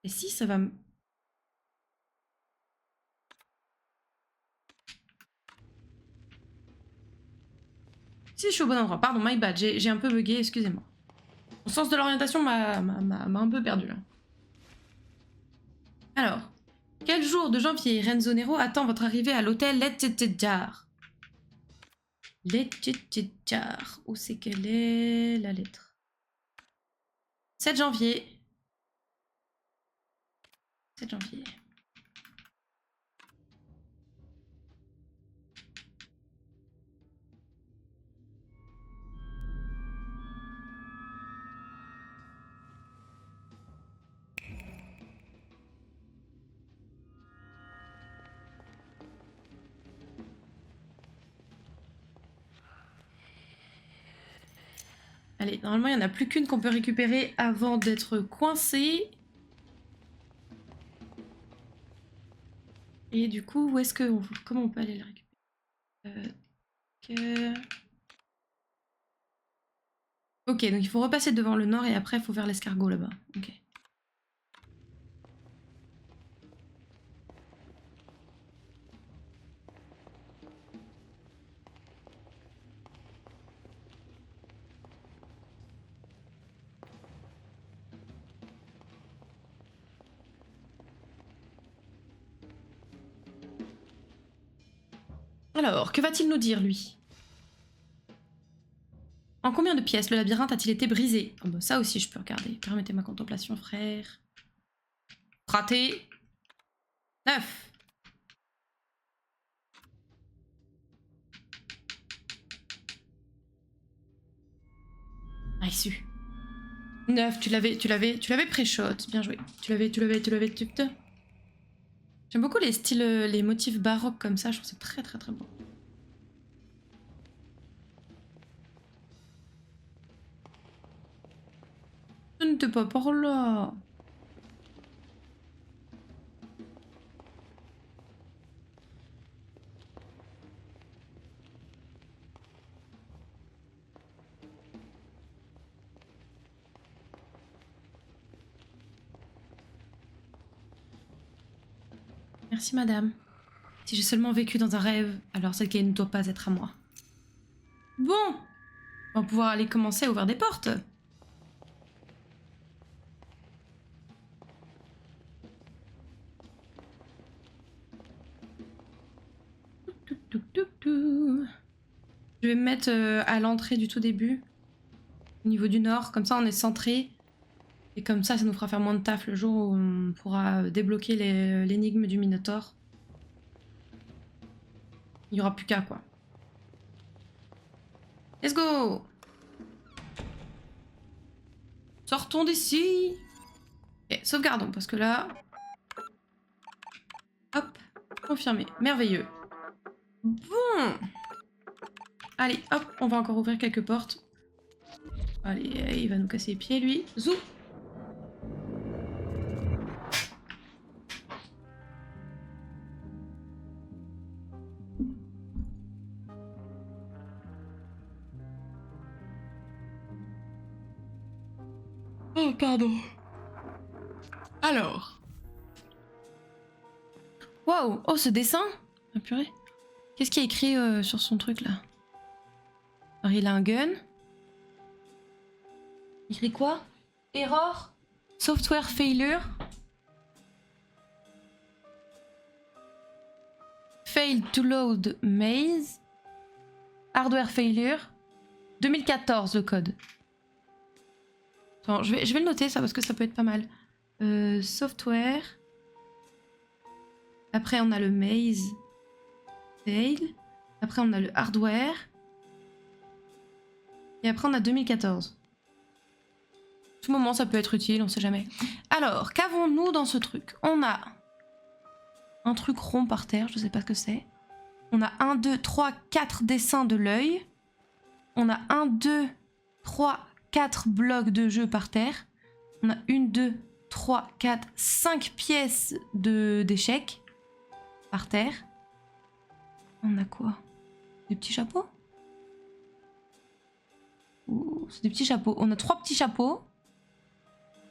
Et si ça va me... Si je suis au bon endroit, pardon, my bad, j'ai un peu bugué, excusez-moi. Mon sens de l'orientation m'a un peu perdu là. Alors, quel jour de janvier Renzo Nero attend votre arrivée à l'hôtel Lettetjar? Lettetjar, où c'est qu'elle est la lettre? 7 janvier. 7 janvier. Allez, normalement, il n'y en a plus qu'une qu'on peut récupérer avant d'être coincé. Et du coup, où est-ce que... Comment on peut aller la récupérer Ok, donc il faut repasser devant le nord et après il faut vers l'escargot là-bas. Ok. Alors, que va-t-il nous dire, lui? En combien de pièces le labyrinthe a-t-il été brisé? Oh bah ça aussi, je peux regarder. Permettez ma contemplation, frère. Raté. 9. Ah, issu. 9, tu l'avais pré-shot. Bien joué. Tu l'avais. J'aime beaucoup les styles, les motifs baroques comme ça. Je trouve que c'est très beau. Je ne t'ai pas par là. Merci madame. Si j'ai seulement vécu dans un rêve, alors cette quête ne doit pas être à moi. Bon, on va pouvoir aller commencer à ouvrir des portes. Je vais me mettre à l'entrée du tout début, au niveau du nord, comme ça on est centré. Et comme ça nous fera faire moins de taf le jour où on pourra débloquer l'énigme du Minotaure. Il n'y aura plus qu'à quoi. Let's go! Sortons d'ici! Ok, sauvegardons, parce que là... Hop, confirmé. Merveilleux. Bon! Allez, hop, on va encore ouvrir quelques portes. Allez, il va nous casser les pieds, lui. Zou! Oh, pardon. Alors. Waouh! Oh, ce dessin! Ah, purée. Qu'est-ce qu'il y a écrit sur son truc, là? Alors, il a un gun. Il écrit quoi? Error? Software failure? Failed to load maze? Hardware failure? 2014, le code. Attends, je vais le noter, ça, parce que ça peut être pas mal. Software. Après, on a le maze. Fail. Après, on a le hardware. Et après, on a 2014. Tout moment, ça peut être utile, on sait jamais. Alors, qu'avons-nous dans ce truc? On a un truc rond par terre, je sais pas ce que c'est. On a 1, 2, 3, 4 dessins de l'œil. On a 1, 2, 3, 4 blocs de jeu par terre. On a 1, 2, 3, 4, 5 pièces d'échecs par terre. On a quoi? Des petits chapeaux? Ouh, c'est des petits chapeaux. On a 3 petits chapeaux.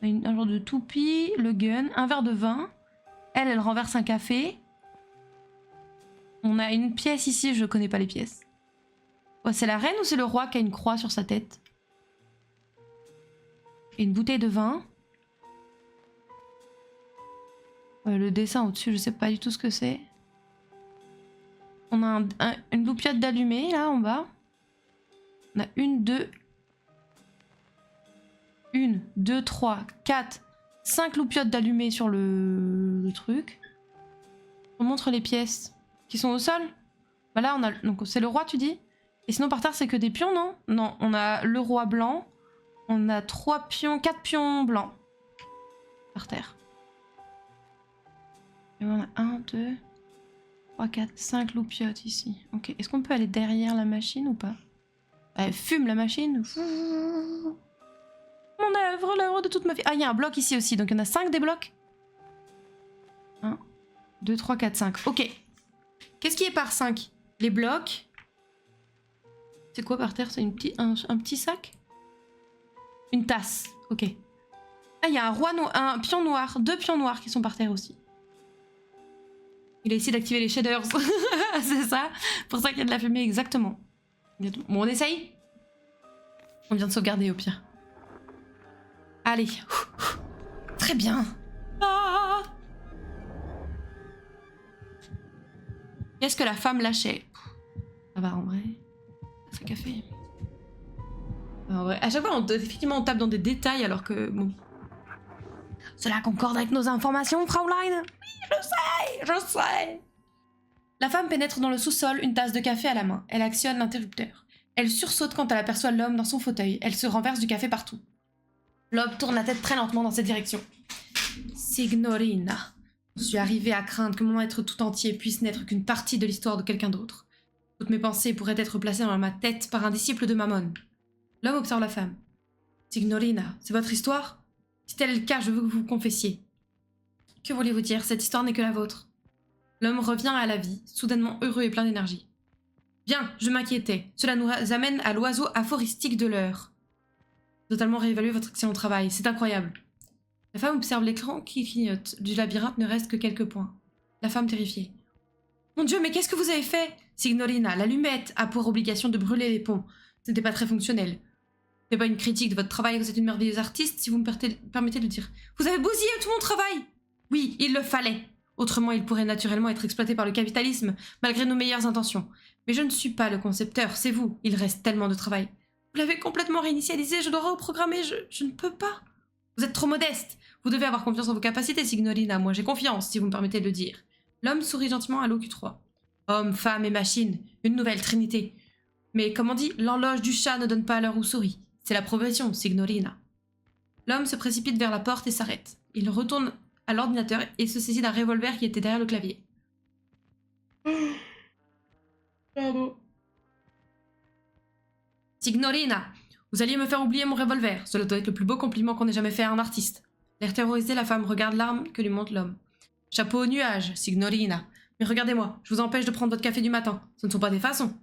On a un genre de toupie, le gun, un verre de vin. Elle renverse un café. On a une pièce ici, je connais pas les pièces. Ouais, c'est la reine ou c'est le roi qui a une croix sur sa tête? Et une bouteille de vin. Le dessin au-dessus, je sais pas du tout ce que c'est. On a une loupiote d'allumé là en bas. On a 1, 2, 3, 4, 5 loupiotes d'allumé sur le truc. On montre les pièces qui sont au sol. Bah là on a... Donc c'est le roi tu dis? Et sinon par terre c'est que des pions non? Non, on a le roi blanc. On a 4 pions blancs. Par terre. Et on a 1, 2, 3, 4, 5 loupiotes ici. Ok, est-ce qu'on peut aller derrière la machine ou pas? Elle fume la machine. Mon œuvre, l'œuvre de toute ma vie. Ah, il y a un bloc ici aussi, donc il y en a 5 des blocs. 1, 2, 3, 4, 5. Ok. Qu'est-ce qui est par 5? Les blocs. C'est quoi par terre? C'est un petit sac? Une tasse, ok. Ah, il y a un pion noir, 2 pions noirs qui sont par terre aussi. Il a essayé d'activer les shaders. C'est ça. Pour ça qu'il y a de la fumée, exactement. Bon, on essaye. On vient de sauvegarder au pire. Allez. Très bien. Ah, qu'est-ce que la femme lâchait? Ça va en vrai. C'est café. En vrai, à chaque fois, effectivement, on tape dans des détails alors que bon. Cela concorde avec nos informations, Fraulein. Oui, je sais. La femme pénètre dans le sous-sol, une tasse de café à la main. Elle actionne l'interrupteur. Elle sursaute quand elle aperçoit l'homme dans son fauteuil. Elle se renverse du café partout. L'homme tourne la tête très lentement dans cette direction. Signorina, je suis arrivée à craindre que mon être tout entier puisse n'être qu'une partie de l'histoire de quelqu'un d'autre. Toutes mes pensées pourraient être placées dans ma tête par un disciple de Mammon. L'homme observe la femme. Signorina, c'est votre histoire? Si tel est le cas, je veux que vous vous confessiez. Que voulez-vous dire? Cette histoire n'est que la vôtre. L'homme revient à la vie, soudainement heureux et plein d'énergie. Bien, je m'inquiétais. Cela nous amène à l'oiseau aphoristique de l'heure. Totalement réévaluer votre excellent travail, c'est incroyable. La femme observe l'écran qui clignote. Du labyrinthe ne reste que quelques points. La femme terrifiée. Mon Dieu, mais qu'est-ce que vous avez fait? Signorina, l'allumette a pour obligation de brûler les ponts. Ce n'était pas très fonctionnel. Ce n'est pas une critique de votre travail, vous êtes une merveilleuse artiste, si vous me permettez de le dire. Vous avez bousillé tout mon travail! Oui, il le fallait. Autrement, il pourrait naturellement être exploité par le capitalisme, malgré nos meilleures intentions. Mais je ne suis pas le concepteur, c'est vous. Il reste tellement de travail. Vous l'avez complètement réinitialisé, je dois reprogrammer, je ne peux pas. Vous êtes trop modeste. Vous devez avoir confiance en vos capacités, Signorina. Moi, j'ai confiance, si vous me permettez de le dire. L'homme sourit gentiment à l'OQ3. Homme, femme et machine, une nouvelle trinité. Mais comme on dit, l'horloge du chat ne donne pas à l'heure où sourit. C'est la progression, Signorina. L'homme se précipite vers la porte et s'arrête. Il retourne à l'ordinateur et se saisit d'un revolver qui était derrière le clavier. Bravo. Signorina, vous alliez me faire oublier mon revolver. Cela doit être le plus beau compliment qu'on ait jamais fait à un artiste. L'air terrorisé, la femme regarde l'arme que lui montre l'homme. Chapeau au nuage, Signorina. Mais regardez-moi, je vous empêche de prendre votre café du matin. Ce ne sont pas des façons.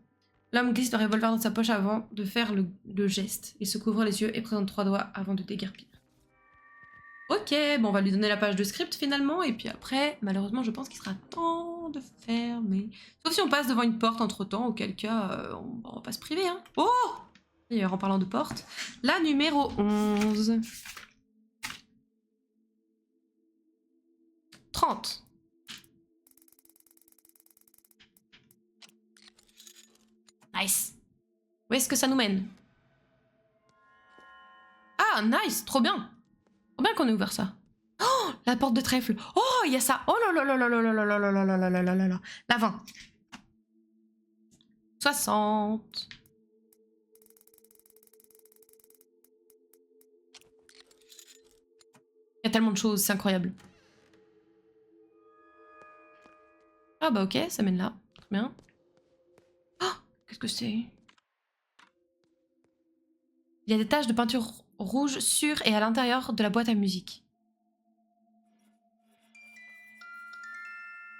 L'homme glisse le revolver dans sa poche avant de faire le geste. Il se couvre les yeux et présente 3 doigts avant de déguerpir. Ok, bon, on va lui donner la page de script finalement, et puis après, malheureusement, je pense qu'il sera temps de fermer. Sauf si on passe devant une porte entre-temps, auquel cas, on va pas se priver, hein. Oh! D'ailleurs, en parlant de porte, la numéro 11. 30. Nice. Où est-ce que ça nous mène? Ah, nice, trop bien. Trop bien qu'on ait ouvert ça. Oh, la porte de trèfle. Oh, il y a ça. Oh là là là là là là là là là là là là là là là. La 20. 60. Il y a tellement de choses, c'est incroyable. Ah bah ok, ça mène là. Très bien. Oh, qu'est-ce que c'est? Il y a des taches de peinture rouge sur et à l'intérieur de la boîte à musique.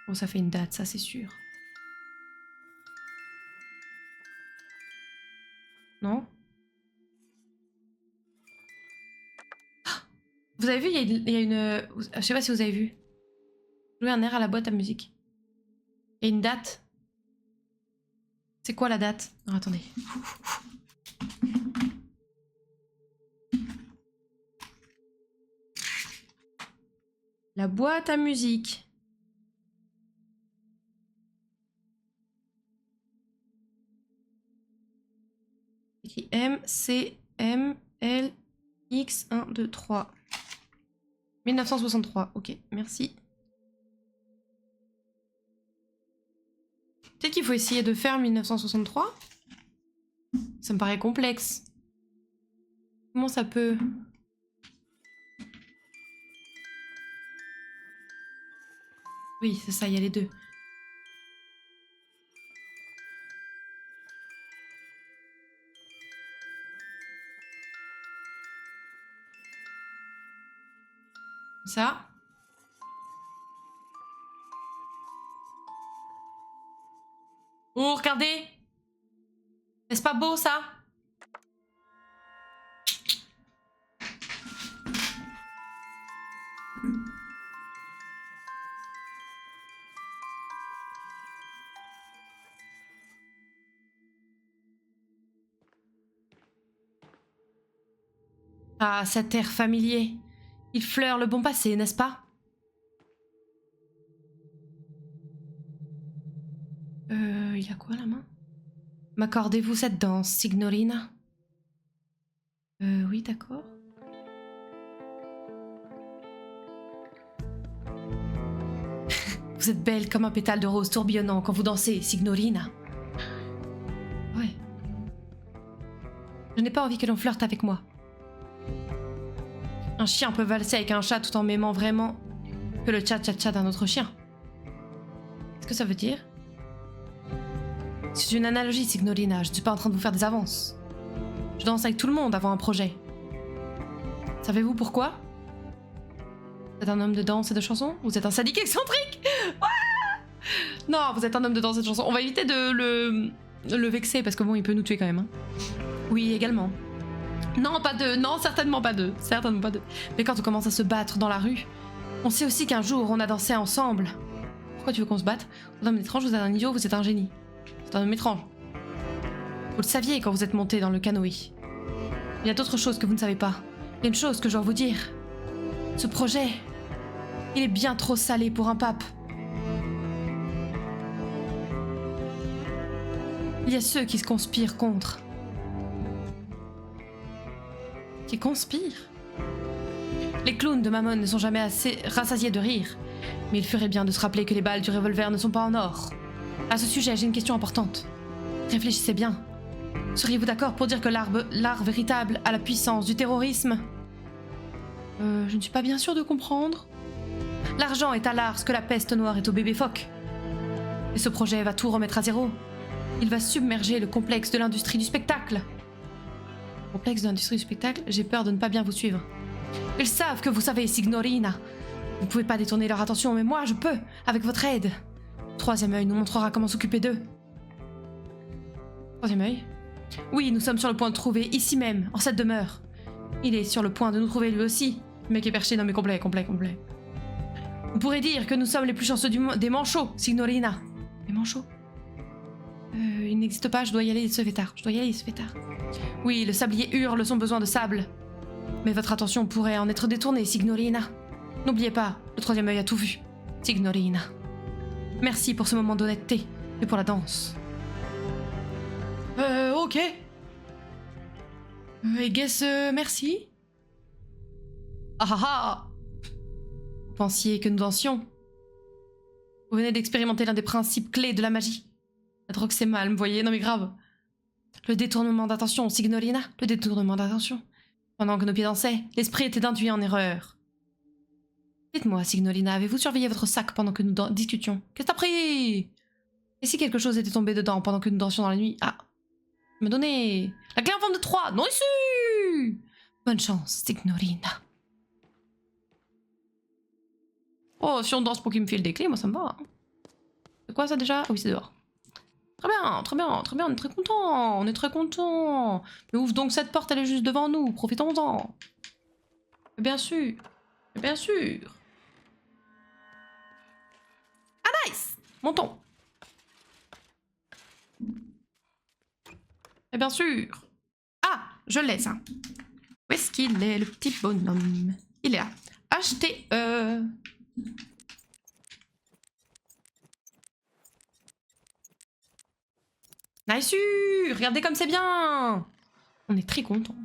Bon, ça fait une date, ça c'est sûr. Non? Vous avez vu, il y a une... Je sais pas si vous avez vu. Jouer un air à la boîte à musique. Il y a une date. C'est quoi la date? Non, attendez. La boîte à musique. Écrit M, C, M, L, X, 1, 2, 3. 1963, ok, merci. Peut-être qu'il faut essayer de faire 1963. Ça me paraît complexe. Comment ça peut... Oui, c'est ça, il y a les deux. Ça. Oh, regardez! N'est-ce pas beau, ça? Ah, cet air familier. Il fleure le bon passé, n'est-ce pas? Il a quoi à la main? M'accordez-vous cette danse, signorina? Oui, d'accord. Vous êtes belle comme un pétale de rose tourbillonnant quand vous dansez, signorina. Ouais. Je n'ai pas envie que l'on flirte avec moi. Un chien peut valser avec un chat tout en m'aimant vraiment que le tcha-tcha-tcha d'un autre chien. Qu'est-ce que ça veut dire? C'est une analogie, signorina. Je ne suis pas en train de vous faire des avances. Je danse avec tout le monde avant un projet. Savez-vous pourquoi? Vous êtes un homme de danse et de chansons? Vous êtes un sadique excentrique? Non, vous êtes un homme de danse et de chansons. On va éviter de le vexer parce que bon, il peut nous tuer quand même. Hein. Oui, également. Non, pas deux. Non, certainement pas deux. Certainement pas deux. Mais quand on commence à se battre dans la rue, on sait aussi qu'un jour, on a dansé ensemble. Pourquoi tu veux qu'on se batte? Vous êtes un homme étrange, vous êtes un idiot, vous êtes un génie. C'est un homme étrange. Vous le saviez quand vous êtes monté dans le canoë. Il y a d'autres choses que vous ne savez pas. Il y a une chose que je dois vous dire. Ce projet, il est bien trop salé pour un pape. Il y a ceux qui se conspirent contre. Qui conspirent? Les clowns de Mammon ne sont jamais assez rassasiés de rire. Mais il ferait bien de se rappeler que les balles du revolver ne sont pas en or. À ce sujet, j'ai une question importante. Réfléchissez bien. Seriez-vous d'accord pour dire que l'art véritable a la puissance du terrorisme? Je ne suis pas bien sûre de comprendre. L'argent est à l'art ce que la peste noire est au bébé phoque. Et ce projet va tout remettre à zéro. Il va submerger le complexe de l'industrie du spectacle. Complexe de l'industrie du spectacle? J'ai peur de ne pas bien vous suivre. Ils savent que vous savez, signorina. Vous ne pouvez pas détourner leur attention, mais moi, je peux, avec votre aide. Troisième œil nous montrera comment s'occuper d'eux. Troisième œil? Oui, nous sommes sur le point de trouver, ici même, en cette demeure. Il est sur le point de nous trouver lui aussi. Le mec est perché, non mais complet. Vous pourrez dire que nous sommes les plus chanceux des manchots, signorina. Les manchots? Il n'existe pas, je dois y aller, il se fait tard. Oui, le sablier hurle son besoin de sable. Mais votre attention pourrait en être détournée, signorina. N'oubliez pas, le troisième œil a tout vu, signorina. Merci pour ce moment d'honnêteté et pour la danse. Ok. I guess, merci. Ah ah ah. Vous pensiez que nous dansions? Vous venez d'expérimenter l'un des principes clés de la magie. La drogue c'est mal, me voyez? Non mais grave. Le détournement d'attention, signorina. Le détournement d'attention. Pendant que nos pieds dansaient, l'esprit était induit en erreur. Dites-moi, signorina, avez-vous surveillé votre sac pendant que nous discutions? Qu'est-ce que t'as pris? Et si quelque chose était tombé dedans pendant que nous dansions dans la nuit? Ah, me donnez la clé en forme de 3. Non issu. Bonne chance, signorina. Oh, si on danse pour qu'il me file des clés, moi ça me va. C'est quoi ça déjà? Ah oui, c'est dehors. Très bien, on est très content. Mais ouvre donc cette porte, elle est juste devant nous, profitons-en. Bien sûr, bien sûr. Ah nice. Montons. Et bien sûr. Ah, je l'ai ça. Où est-ce qu'il est, le petit bonhomme? Il est là. Acheter. Nice! Regardez comme c'est bien! On est très contents.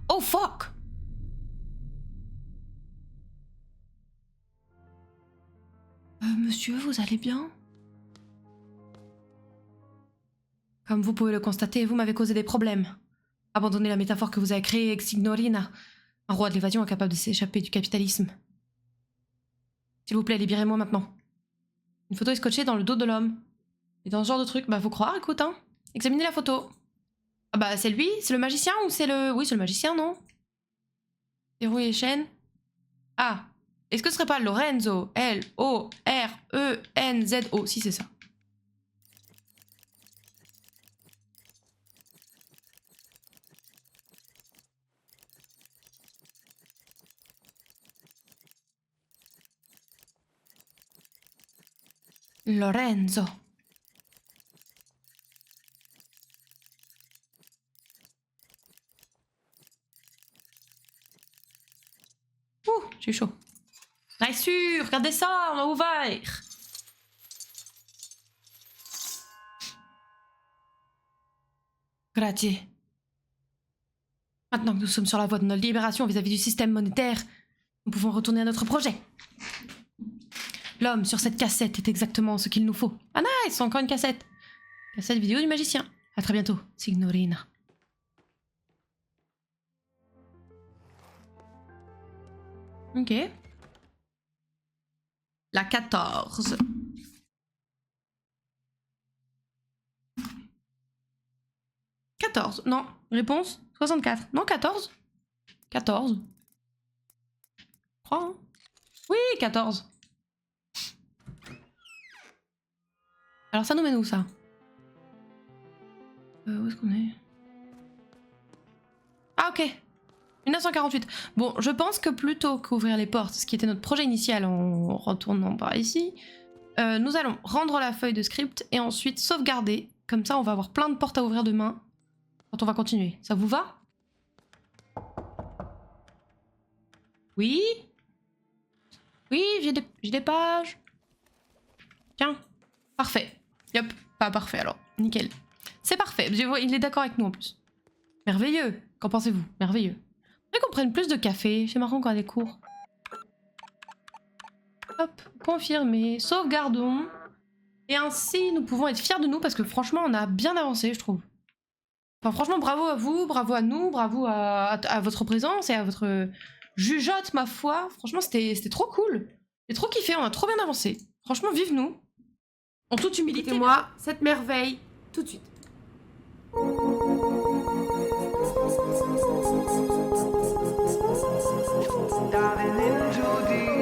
Oh fuck! Monsieur, vous allez bien? Comme vous pouvez le constater, vous m'avez causé des problèmes. Abandonnez la métaphore que vous avez créée avec Signorina, un roi de l'évasion incapable de s'échapper du capitalisme. S'il vous plaît, libérez-moi maintenant. Une photo est scotchée dans le dos de l'homme. Et dans ce genre de truc, bah faut croire, écoute, hein. Examinez la photo. Ah bah c'est lui? C'est le magicien ou c'est le... Oui, c'est le magicien, non? Verrouille les chaînes. Ah. Est-ce que ce serait pas Lorenzo? L-O-R-E-N-Z-O. Si, c'est ça. Lorenzo. Ouh, j'ai chaud. Nice, sûr, regardez ça, on a ouvert. Grazie. Maintenant que nous sommes sur la voie de notre libération vis-à-vis du système monétaire, nous pouvons retourner à notre projet. L'homme sur cette cassette est exactement ce qu'il nous faut. Ah nice, encore une cassette. Cassette vidéo du magicien. À très bientôt, Signorina. Ok. La 14. Non. Réponse 64. Non, 14. 14. Je crois, hein. Oui, 14. Alors ça nous mène où, ça? Où est-ce qu'on est? Ah, ok. 1948. Bon, je pense que plutôt qu'ouvrir les portes, ce qui était notre projet initial en retournant par ici, nous allons rendre la feuille de script et ensuite sauvegarder. Comme ça, on va avoir plein de portes à ouvrir demain quand on va continuer. Ça vous va? Oui? Oui, j'ai des pages. Tiens, parfait. Yop, pas parfait alors. Nickel. C'est parfait. Il est d'accord avec nous en plus. Merveilleux. Qu'en pensez-vous? Merveilleux. Faudrait qu'on prenne plus de café. C'est marrant quand on a des cours. Hop, confirmer. Sauvegardons. Et ainsi, nous pouvons être fiers de nous parce que franchement, on a bien avancé, je trouve. Enfin, franchement, bravo à vous, bravo à nous, bravo à votre présence et à votre jugeote, ma foi. Franchement, c'était trop cool. J'ai trop kiffé, on a trop bien avancé. Franchement, vive nous. En toute humilité. Et moi, cette merveille, tout de suite. Diving into deep.